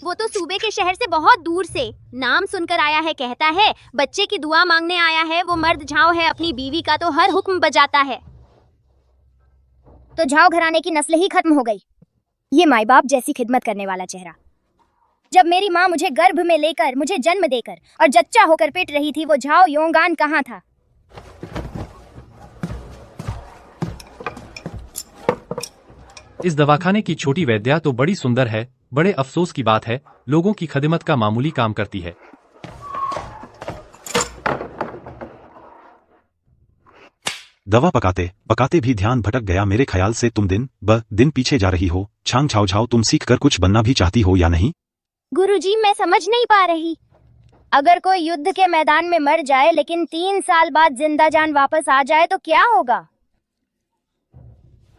वो तो सूबे के शहर से बहुत दूर से नाम सुनकर आया है। कहता है बच्चे की दुआ मांगने आया है। वो मर्द झाओ है, अपनी बीवी का तो हर हुक्म बजाता है। तो झाओ घराने की नस्ल ही खत्म हो गई। ये माई बाप जैसी खिदमत करने वाला चेहरा। जब मेरी माँ मुझे गर्भ में लेकर, मुझे जन्म देकर और जच्चा होकर पेट रही थी, वो झाओ योंगान कहाँ था? इस दवाखाने की छोटी वैद्या तो बड़ी सुंदर है। बड़े अफसोस की बात है, लोगों की खिदमत का मामूली काम करती है। दवा पकाते पकाते भी ध्यान भटक गया। मेरे ख्याल से तुम दिन ब दिन पीछे जा रही हो। छांग झाओ झाओ, तुम सीख कर कुछ बनना भी चाहती हो या नहीं? गुरुजी मैं समझ नहीं पा रही। अगर कोई युद्ध के मैदान में मर जाए लेकिन 3 साल बाद जिंदा जान वापस आ जाए तो क्या होगा?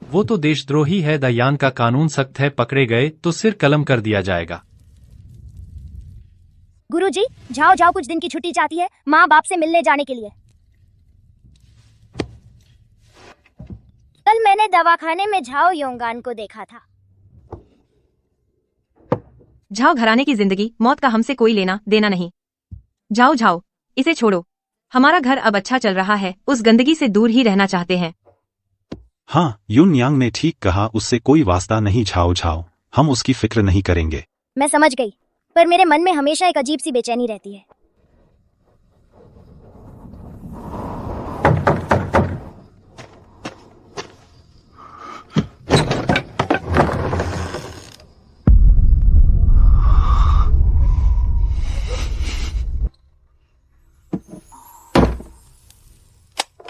वो तो देशद्रोही है। दयान का कानून सख्त है, पकड़े गए तो सिर कलम कर दिया जाएगा। गुरुजी झाओ झाओ कुछ दिन की छुट्टी चाहती है माँ बाप से मिलने जाने के लिए। कल मैंने दवाखाने में झाओ योंगान को देखा था। झाओ घराने की जिंदगी मौत का हमसे कोई लेना देना नहीं। जाओ झाओ, इसे छोड़ो। हमारा घर अब अच्छा चल रहा है, उस गंदगी से दूर ही रहना चाहते हैं। हाँ, युन यांग ने ठीक कहा, उससे कोई वास्ता नहीं। झाओ झाओ, हम उसकी फिक्र नहीं करेंगे। मैं समझ गई, पर मेरे मन में हमेशा एक अजीब सी बेचैनी रहती है।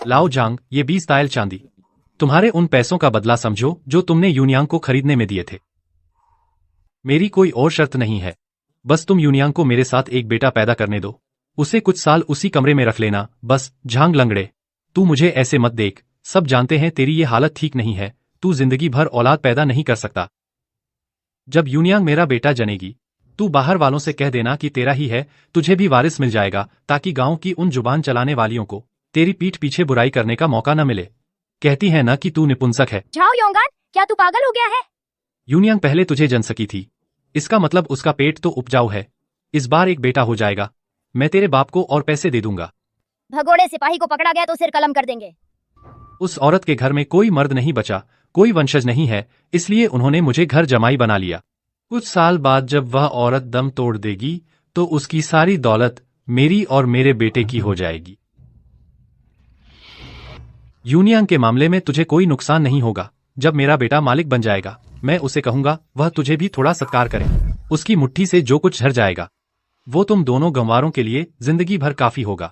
लाओ जांग, ये 20 तायल चांदी तुम्हारे उन पैसों का बदला समझो जो तुमने यूनियांग को खरीदने में दिए थे। मेरी कोई और शर्त नहीं है, बस तुम यूनियांग को मेरे साथ एक बेटा पैदा करने दो। उसे कुछ साल उसी कमरे में रख लेना बस। झांग लंगड़े, तू मुझे ऐसे मत देख, सब जानते हैं तेरी ये हालत ठीक नहीं है, तू जिंदगी भर औलाद पैदा नहीं कर सकता। जब यूनियांग मेरा बेटा जनेगी, तू बाहर वालों से कह देना कि तेरा ही है, तुझे भी वारिस मिल जाएगा, ताकि गांव की उन जुबान चलाने वालियों को तेरी पीठ पीछे बुराई करने का मौका न मिले। कहती है ना कि तू निपुंसक है। झाओ योंगान, क्या तू पागल हो गया है? यूनियांग पहले तुझे जन सकी थी, इसका मतलब उसका पेट तो उपजाऊ है। इस बार एक बेटा हो जाएगा, मैं तेरे बाप को और पैसे दे दूंगा। भगोड़े सिपाही को पकड़ा गया तो सिर कलम कर देंगे। उस औरत के घर में कोई मर्द नहीं बचा, कोई वंशज नहीं है, इसलिए उन्होंने मुझे घर जमाई बना लिया। कुछ साल बाद जब वह औरत दम तोड़ देगी तो उसकी सारी दौलत मेरी और मेरे बेटे की हो जाएगी। यूनियांग के मामले में तुझे कोई नुकसान नहीं होगा। जब मेरा बेटा मालिक बन जाएगा, मैं उसे कहूंगा वह तुझे भी थोड़ा सत्कार करे। उसकी मुट्ठी से जो कुछ झर जाएगा वो तुम दोनों गंवारों के लिए जिंदगी भर काफी होगा।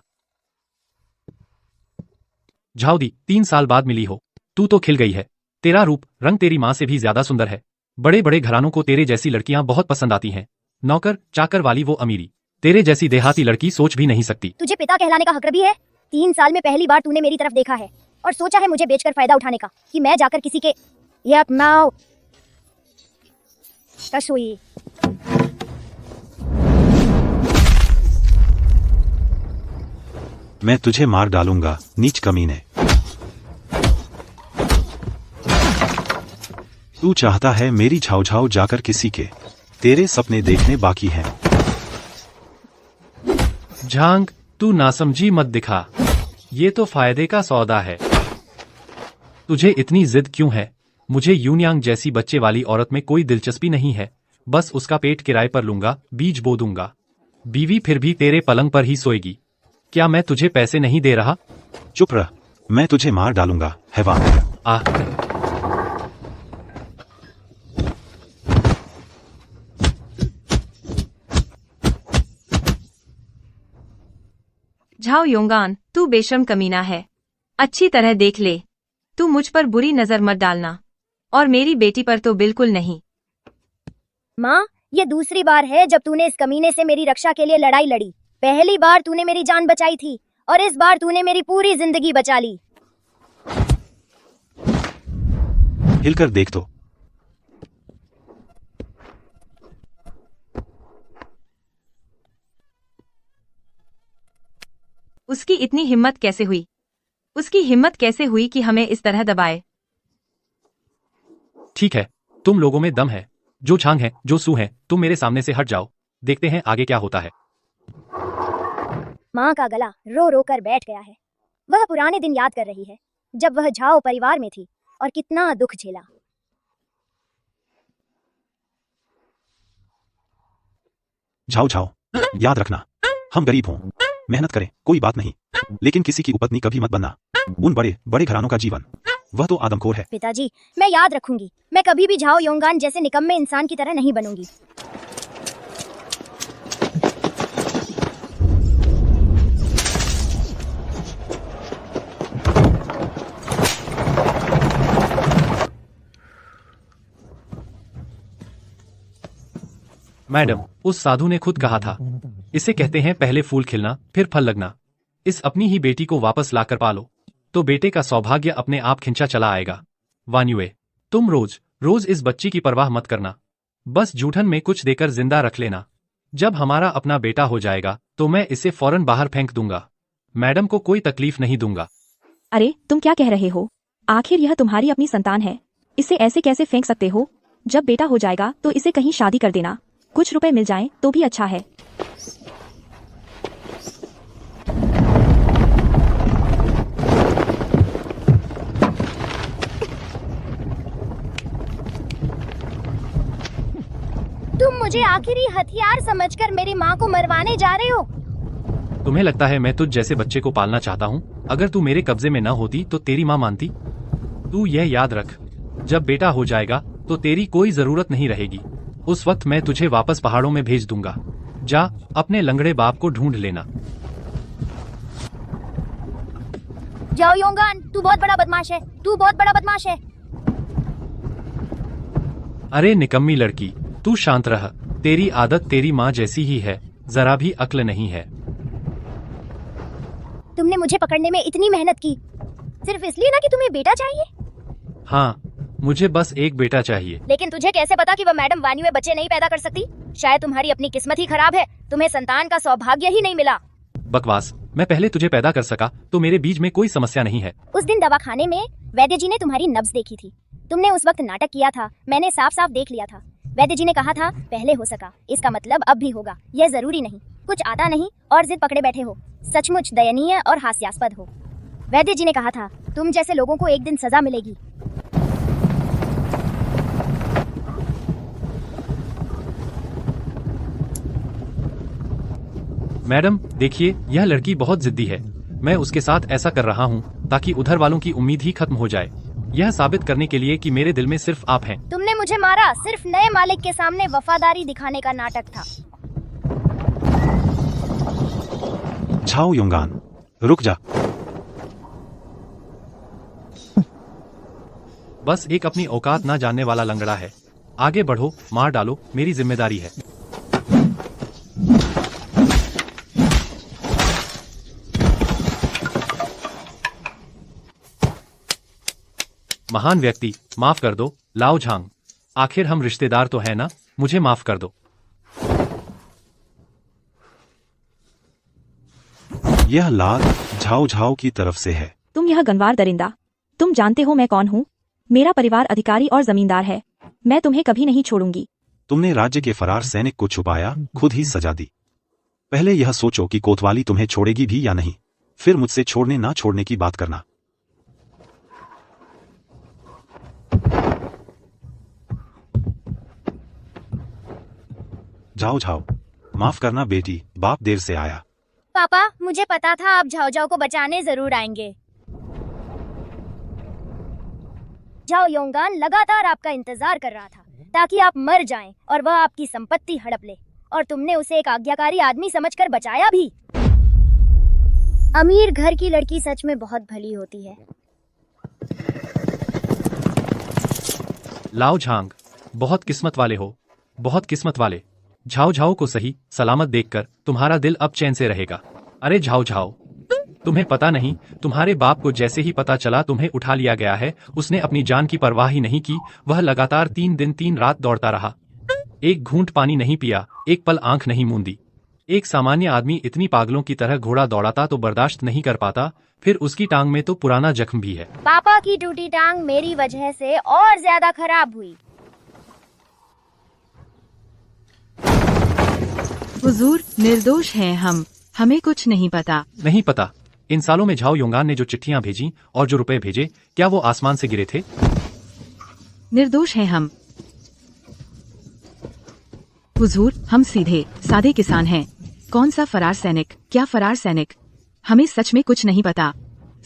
झाओदी, 3 साल बाद मिली हो, तू तो खिल गई है। तेरा रूप रंग तेरी माँ से भी ज्यादा सुंदर है। बड़े बड़े घरानों को तेरे जैसी लड़कियां बहुत पसंद आती हैं। नौकर चाकर वाली वो अमीरी तेरे जैसी देहाती लड़की सोच भी नहीं सकती। तुझे पिता कहलाने का हक भी है? 3 साल में पहली बार तूने मेरी तरफ देखा है और सोचा है मुझे बेचकर फायदा उठाने का, कि मैं जाकर किसी के ये अपनाओ कसुई। मैं तुझे मार डालूंगा, नीच कमीने। तू चाहता है मेरी झाऊ झाऊ जाकर किसी के, तेरे सपने देखने बाकी हैं। झांग, तू नासमझी मत दिखा, ये तो फायदे का सौदा है। तुझे इतनी जिद क्यों है? मुझे यूनियांग जैसी बच्चे वाली औरत में कोई दिलचस्पी नहीं है, बस उसका पेट किराए पर लूंगा, बीज बो दूंगा। बीवी फिर भी तेरे पलंग पर ही सोएगी। क्या मैं तुझे पैसे नहीं दे रहा? चुप रह, मैं तुझे मार डालूंगा, हैवान। आ झाओ योंगान, तू बेशर्म कमीना है। अच्छी तरह देख ले, तू मुझ पर बुरी नजर मत डालना, और मेरी बेटी पर तो बिल्कुल नहीं। माँ, ये दूसरी बार है जब तूने इस कमीने से मेरी रक्षा के लिए लड़ाई लड़ी। पहली बार तूने मेरी जान बचाई थी और इस बार तूने मेरी पूरी जिंदगी बचा ली। हिलकर देख तो। उसकी इतनी हिम्मत कैसे हुई? उसकी हिम्मत कैसे हुई कि हमें इस तरह दबाए? ठीक है, तुम लोगों में दम है। जो झांग है, जो सू है, तुम मेरे सामने से हट जाओ, देखते हैं आगे क्या होता है। माँ का गला रो रो कर बैठ गया है। वह पुराने दिन याद कर रही है जब वह झाओ परिवार में थी और कितना दुख झेला। झाऊ झाऊ, याद रखना, हम गरीब हों, मेहनत करें, कोई बात नहीं, लेकिन किसी की उपपत्नी कभी मत बनना। उन बड़े बड़े घरानों का जीवन, वह तो आदमखोर है। पिताजी, मैं याद रखूंगी। मैं कभी भी झाओ योंगान जैसे निकम्मे इंसान की तरह नहीं बनूंगी। मैडम, उस साधु ने खुद कहा था, इसे कहते हैं पहले फूल खिलना फिर फल लगना। इस अपनी ही बेटी को वापस लाकर पालो तो बेटे का सौभाग्य अपने आप खिंचा चला आएगा। वान्युए, तुम रोज रोज इस बच्ची की परवाह मत करना, बस जूठन में कुछ देकर जिंदा रख लेना। जब हमारा अपना बेटा हो जाएगा तो मैं इसे फौरन बाहर फेंक दूंगा। मैडम को कोई तकलीफ नहीं दूंगा। अरे तुम क्या कह रहे हो? आखिर यह तुम्हारी अपनी संतान है, इसे ऐसे कैसे फेंक सकते हो? जब बेटा हो जाएगा तो इसे कहीं शादी कर देना, कुछ रुपए मिल जाएं तो भी अच्छा है। तुम मुझे आखिरी हथियार समझकर मेरी माँ को मरवाने जा रहे हो। तुम्हें लगता है मैं तुझ जैसे बच्चे को पालना चाहता हूँ? अगर तू मेरे कब्जे में न होती तो तेरी माँ मानती? तू यह याद रख, जब बेटा हो जाएगा तो तेरी कोई जरूरत नहीं रहेगी। उस वक्त मैं तुझे वापस पहाड़ों में भेज दूंगा। जा अपने लंगड़े बाप को ढूंढ लेना। जाओ योंगान, तू बहुत बड़ा बदमाश है, तू बहुत बड़ा बदमाश है। अरे निकम्मी लड़की, तू शांत रह। तेरी आदत तेरी माँ जैसी ही है, जरा भी अक्ल नहीं है। तुमने मुझे पकड़ने में इतनी मेहनत की सिर्फ इसलिए ना कि तुम्हें बेटा चाहिए? हाँ, मुझे बस एक बेटा चाहिए। लेकिन तुझे कैसे पता कि वह मैडम वानी में बच्चे नहीं पैदा कर सकती? शायद तुम्हारी अपनी किस्मत ही खराब है, तुम्हें संतान का सौभाग्य ही नहीं मिला। बकवास, मैं पहले तुझे पैदा कर सका तो मेरे बीच में कोई समस्या नहीं है। उस दिन दवाखाने में वैद्य जी ने तुम्हारी नब्ज देखी थी। तुमने उस वक्त नाटक किया था, मैंने साफ साफ देख लिया था। वैद्य जी ने कहा था पहले हो सका, इसका मतलब अब भी होगा। यह जरूरी नहीं, कुछ आता नहीं और जिद पकड़े बैठे हो। सचमुच दयनीय और हास्यास्पद हो। वैद्य जी ने कहा था तुम जैसे लोगों को एक दिन सजा मिलेगी। मैडम देखिए, यह लड़की बहुत जिद्दी है। मैं उसके साथ ऐसा कर रहा हूँ ताकि उधर वालों की उम्मीद ही खत्म हो जाए। यह साबित करने के लिए कि मेरे दिल में सिर्फ आप हैं। तुमने मुझे मारा सिर्फ नए मालिक के सामने वफादारी दिखाने का नाटक था। झाओ योंगान, रुक जा। बस एक अपनी औकात ना जानने वाला लंगड़ा है। आगे बढ़ो, मार डालो, मेरी जिम्मेदारी है। महान व्यक्ति, माफ कर दो लाओ झांग। आखिर हम रिश्तेदार तो हैं ना, मुझे माफ कर दो। यह लात झाओ झाओ की तरफ से है। तुम यह गंवार दरिंदा, तुम जानते हो मैं कौन हूँ? मेरा परिवार अधिकारी और जमींदार है। मैं तुम्हें कभी नहीं छोड़ूंगी। तुमने राज्य के फरार सैनिक को छुपाया, खुद ही सजा दी। पहले यह सोचो कि कोतवाली तुम्हें छोड़ेगी भी या नहीं, फिर मुझसे छोड़ने ना छोड़ने की बात करना। जाओ झाओ, माफ करना बेटी, बाप देर से आया। पापा, मुझे पता था आप झाओ झाओ को बचाने जरूर आएंगे। झाओ योंगान लगातार आपका इंतजार कर रहा था ताकि आप मर जाएं और वह आपकी संपत्ति हड़प ले, और तुमने उसे एक आज्ञाकारी आदमी समझकर बचाया भी। अमीर घर की लड़की सच में बहुत भली होती है। लाओ झांग, बहुत किस्मत वाले हो, बहुत किस्मत वाले। झाओ झाओ को सही सलामत देखकर तुम्हारा दिल अब चैन से रहेगा। अरे झाओ झाओ, तुम्हें पता नहीं, तुम्हारे बाप को जैसे ही पता चला तुम्हें उठा लिया गया है, उसने अपनी जान की परवाह ही नहीं की। वह लगातार 3 दिन 3 रात दौड़ता रहा, एक घूंट पानी नहीं पिया, एक पल आंख नहीं मूंदी। एक सामान्य आदमी इतनी पागलों की तरह घोड़ा दौड़ाता तो बर्दाश्त नहीं कर पाता, फिर उसकी टांग में तो पुराना जख्म भी है। पापा की टूटी टांग मेरी वजह से और ज्यादा खराब हुई। हुजूर, निर्दोष हैं हम, हमें कुछ नहीं पता। नहीं पता? इन सालों में झाओ योंगान ने जो चिट्ठियां भेजी और जो रुपए भेजे, क्या वो आसमान से गिरे थे? निर्दोष हैं हम। हुजूर, हम सीधे सादे किसान हैं। कौन सा फरार सैनिक? क्या फरार सैनिक? हमें सच में कुछ नहीं पता।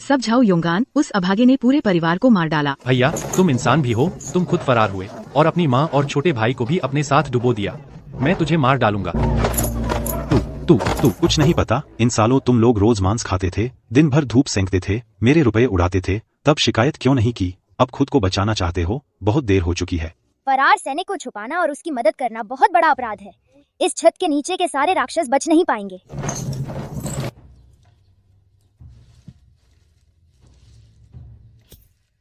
सब झाओ योंगान, उस अभागे ने पूरे परिवार को मार डाला। भैया, तुम इंसान भी हो, तुम खुद फरार हुए और अपनी माँ और छोटे भाई को भी अपने साथ डुबो दिया। मैं तुझे मार डालूंगा। तू कुछ नहीं पता। इन सालों तुम लोग रोज मांस खाते थे, दिन भर धूप सेंकते थे, मेरे रुपए उड़ाते थे, तब शिकायत क्यों नहीं की? अब खुद को बचाना चाहते हो? बहुत देर हो चुकी है। फरार सैनिक को छुपाना और उसकी मदद करना बहुत बड़ा अपराध है। इस छत के नीचे के सारे राक्षस बच नहीं पाएंगे।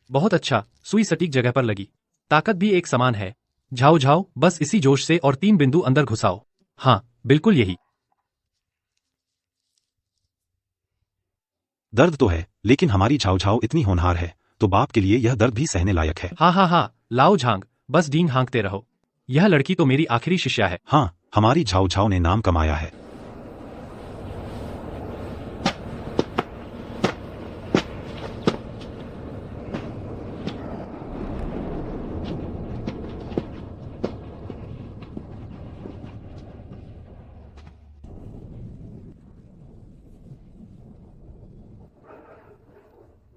बहुत अच्छा, सुई सटीक जगह पर लगी। ताकत भी एक समान है। झाओ झाओ, बस इसी जोश से और 3 बिंदु अंदर घुसाओ। हाँ, बिल्कुल यही। दर्द तो है, लेकिन हमारी झाओ झाओ इतनी होनहार है, तो बाप के लिए यह दर्द भी सहने लायक है। हाँ, लाओ झांग, बस डींग हाँकते रहो। यह लड़की तो मेरी आखिरी शिष्या है। हाँ, हमारी झाओ झाओ ने नाम कमाया है।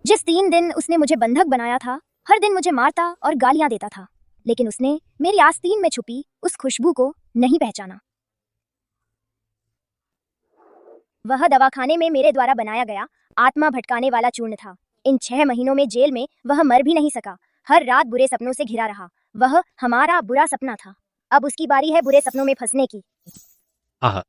जिस 3 दिन उसने मुझे बंधक बनाया था, हर दिन मुझे मारता और गालियां देता था, लेकिन उसने मेरी आस्तीन में छुपी उस खुशबू को नहीं पहचाना। वह दवाखाने में मेरे द्वारा बनाया गया आत्मा भटकाने वाला चूर्ण था। इन 6 महीनों में जेल में वह मर भी नहीं सका। हर रात बुरे सपनों से घिरा रहा। वह हमारा बुरा सपना था। अब उसकी बारी है बुरे सपनों में फंसने की। आह,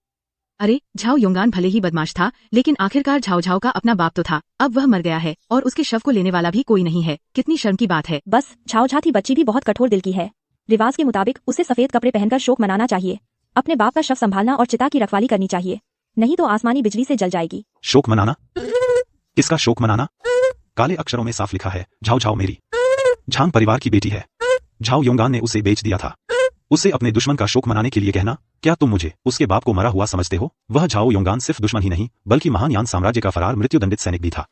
अरे झाओ योंगान भले ही बदमाश था, लेकिन आखिरकार झाओ झाओ का अपना बाप तो था। अब वह मर गया है और उसके शव को लेने वाला भी कोई नहीं है। कितनी शर्म की बात है। बस छाओ छाती बच्ची भी बहुत कठोर दिल की है। रिवाज के मुताबिक उसे सफेद कपड़े पहनकर शोक मनाना चाहिए। अपने बाप का शव संभालना और चिता की रखवाली करनी चाहिए, नहीं तो आसमानी बिजली से जल जाएगी। शोक मनाना? किसका शोक मनाना? काले अक्षरों में साफ लिखा है, झाओ झाओ मेरी झांग परिवार की बेटी है। झाओ योंगान ने उसे बेच दिया था। उसे अपने दुश्मन का शोक मनाने के लिए कहना, क्या तुम मुझे उसके बाप को मरा हुआ समझते हो? वह झाओ योंगान सिर्फ दुश्मन ही नहीं, बल्कि महान यान साम्राज्य का फरार मृत्युदंडित सैनिक भी था।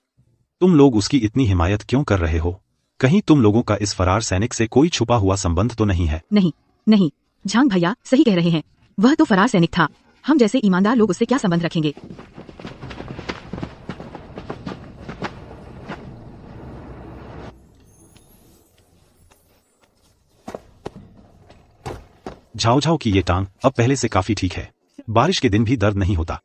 तुम लोग उसकी इतनी हिमायत क्यों कर रहे हो? कहीं तुम लोगों का इस फरार सैनिक से कोई छुपा हुआ संबंध तो नहीं है? नहीं नहीं, झांग भैया सही कह रहे हैं। वह तो फरार सैनिक था। हम जैसे ईमानदार लोग उससे क्या संबंध रखेंगे? झाओ झाओ की ये टांग अब पहले से काफी ठीक है। बारिश के दिन भी दर्द नहीं होता।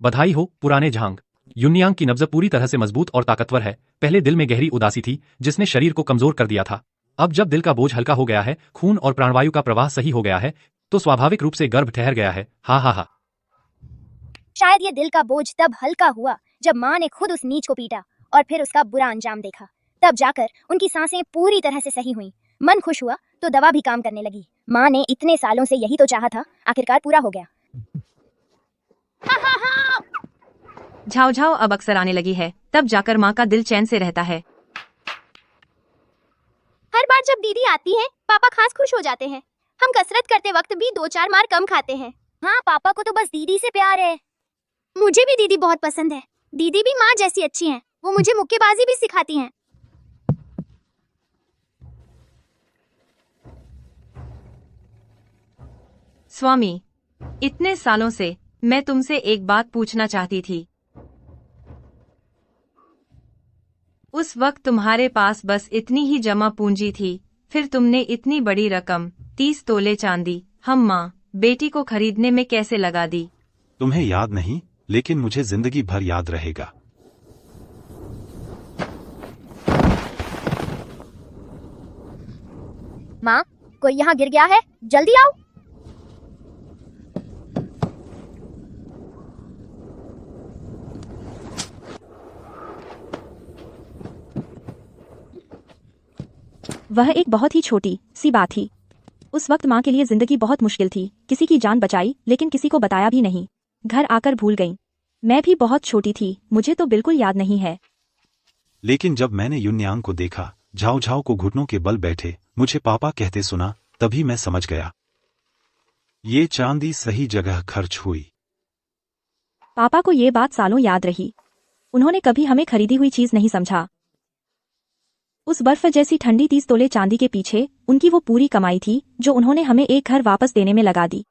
बधाई हो पुराने झांग। युन्यांग की नब्ज पूरी तरह से मजबूत और ताकतवर है। पहले दिल में गहरी उदासी थी जिसने शरीर को कमजोर कर दिया था। अब जब दिल का बोझ हल्का हो गया है, खून और प्राणवायु का प्रवाह सही हो गया है, तो स्वाभाविक रूप से गर्भ ठहर गया है। हा हा हा। शायद ये दिल का बोझ तब हल्का हुआ जब माँ ने खुद उस नीच को पीटा और फिर उसका बुरा अंजाम देखा। तब जाकर उनकी सांसें पूरी तरह से सही हुईं। मन खुश हुआ तो दवा भी काम करने लगी। माँ ने इतने सालों से यही तो चाहा था, आखिरकार पूरा हो गया। झाओ झाओ अब अक्सर आने लगी है, तब जाकर माँ का दिल चैन से रहता है। हर बार जब दीदी आती है, पापा खास खुश हो जाते हैं। हम कसरत करते वक्त भी 2-4 मार कम खाते हैं। हाँ, पापा को तो बस दीदी से प्यार है। मुझे भी दीदी बहुत पसंद है। दीदी भी माँ जैसी अच्छी हैं। वो मुझे मुक्केबाजी भी सिखाती हैं। स्वामी, इतने सालों से मैं तुमसे एक बात पूछना चाहती थी। उस वक्त तुम्हारे पास बस इतनी ही जमा पूंजी थी, फिर तुमने इतनी बड़ी रकम 30 तोले चांदी हम माँ बेटी को खरीदने में कैसे लगा दी? तुम्हें याद नहीं, लेकिन मुझे जिंदगी भर याद रहेगा। माँ, कोई यहाँ गिर गया है, जल्दी आओ। वह एक बहुत ही छोटी सी बात थी। उस वक्त माँ के लिए जिंदगी बहुत मुश्किल थी। किसी की जान बचाई, लेकिन किसी को बताया भी नहीं। घर आकर भूल गई। मैं भी बहुत छोटी थी, मुझे तो बिल्कुल याद नहीं है। लेकिन जब मैंने युन्यांग को देखा, झाओ झाओ को घुटनों के बल बैठे मुझे पापा कहते सुना, तभी मैं समझ गया। ये चांदी सही जगह खर्च हुई। पापा को ये बात सालों याद रही। उन्होंने कभी हमें खरीदी हुई चीज नहीं समझा। उस बर्फ जैसी ठंडी 30 तोले चांदी के पीछे उनकी वो पूरी कमाई थी जो उन्होंने हमें एक घर वापस देने में लगा दी।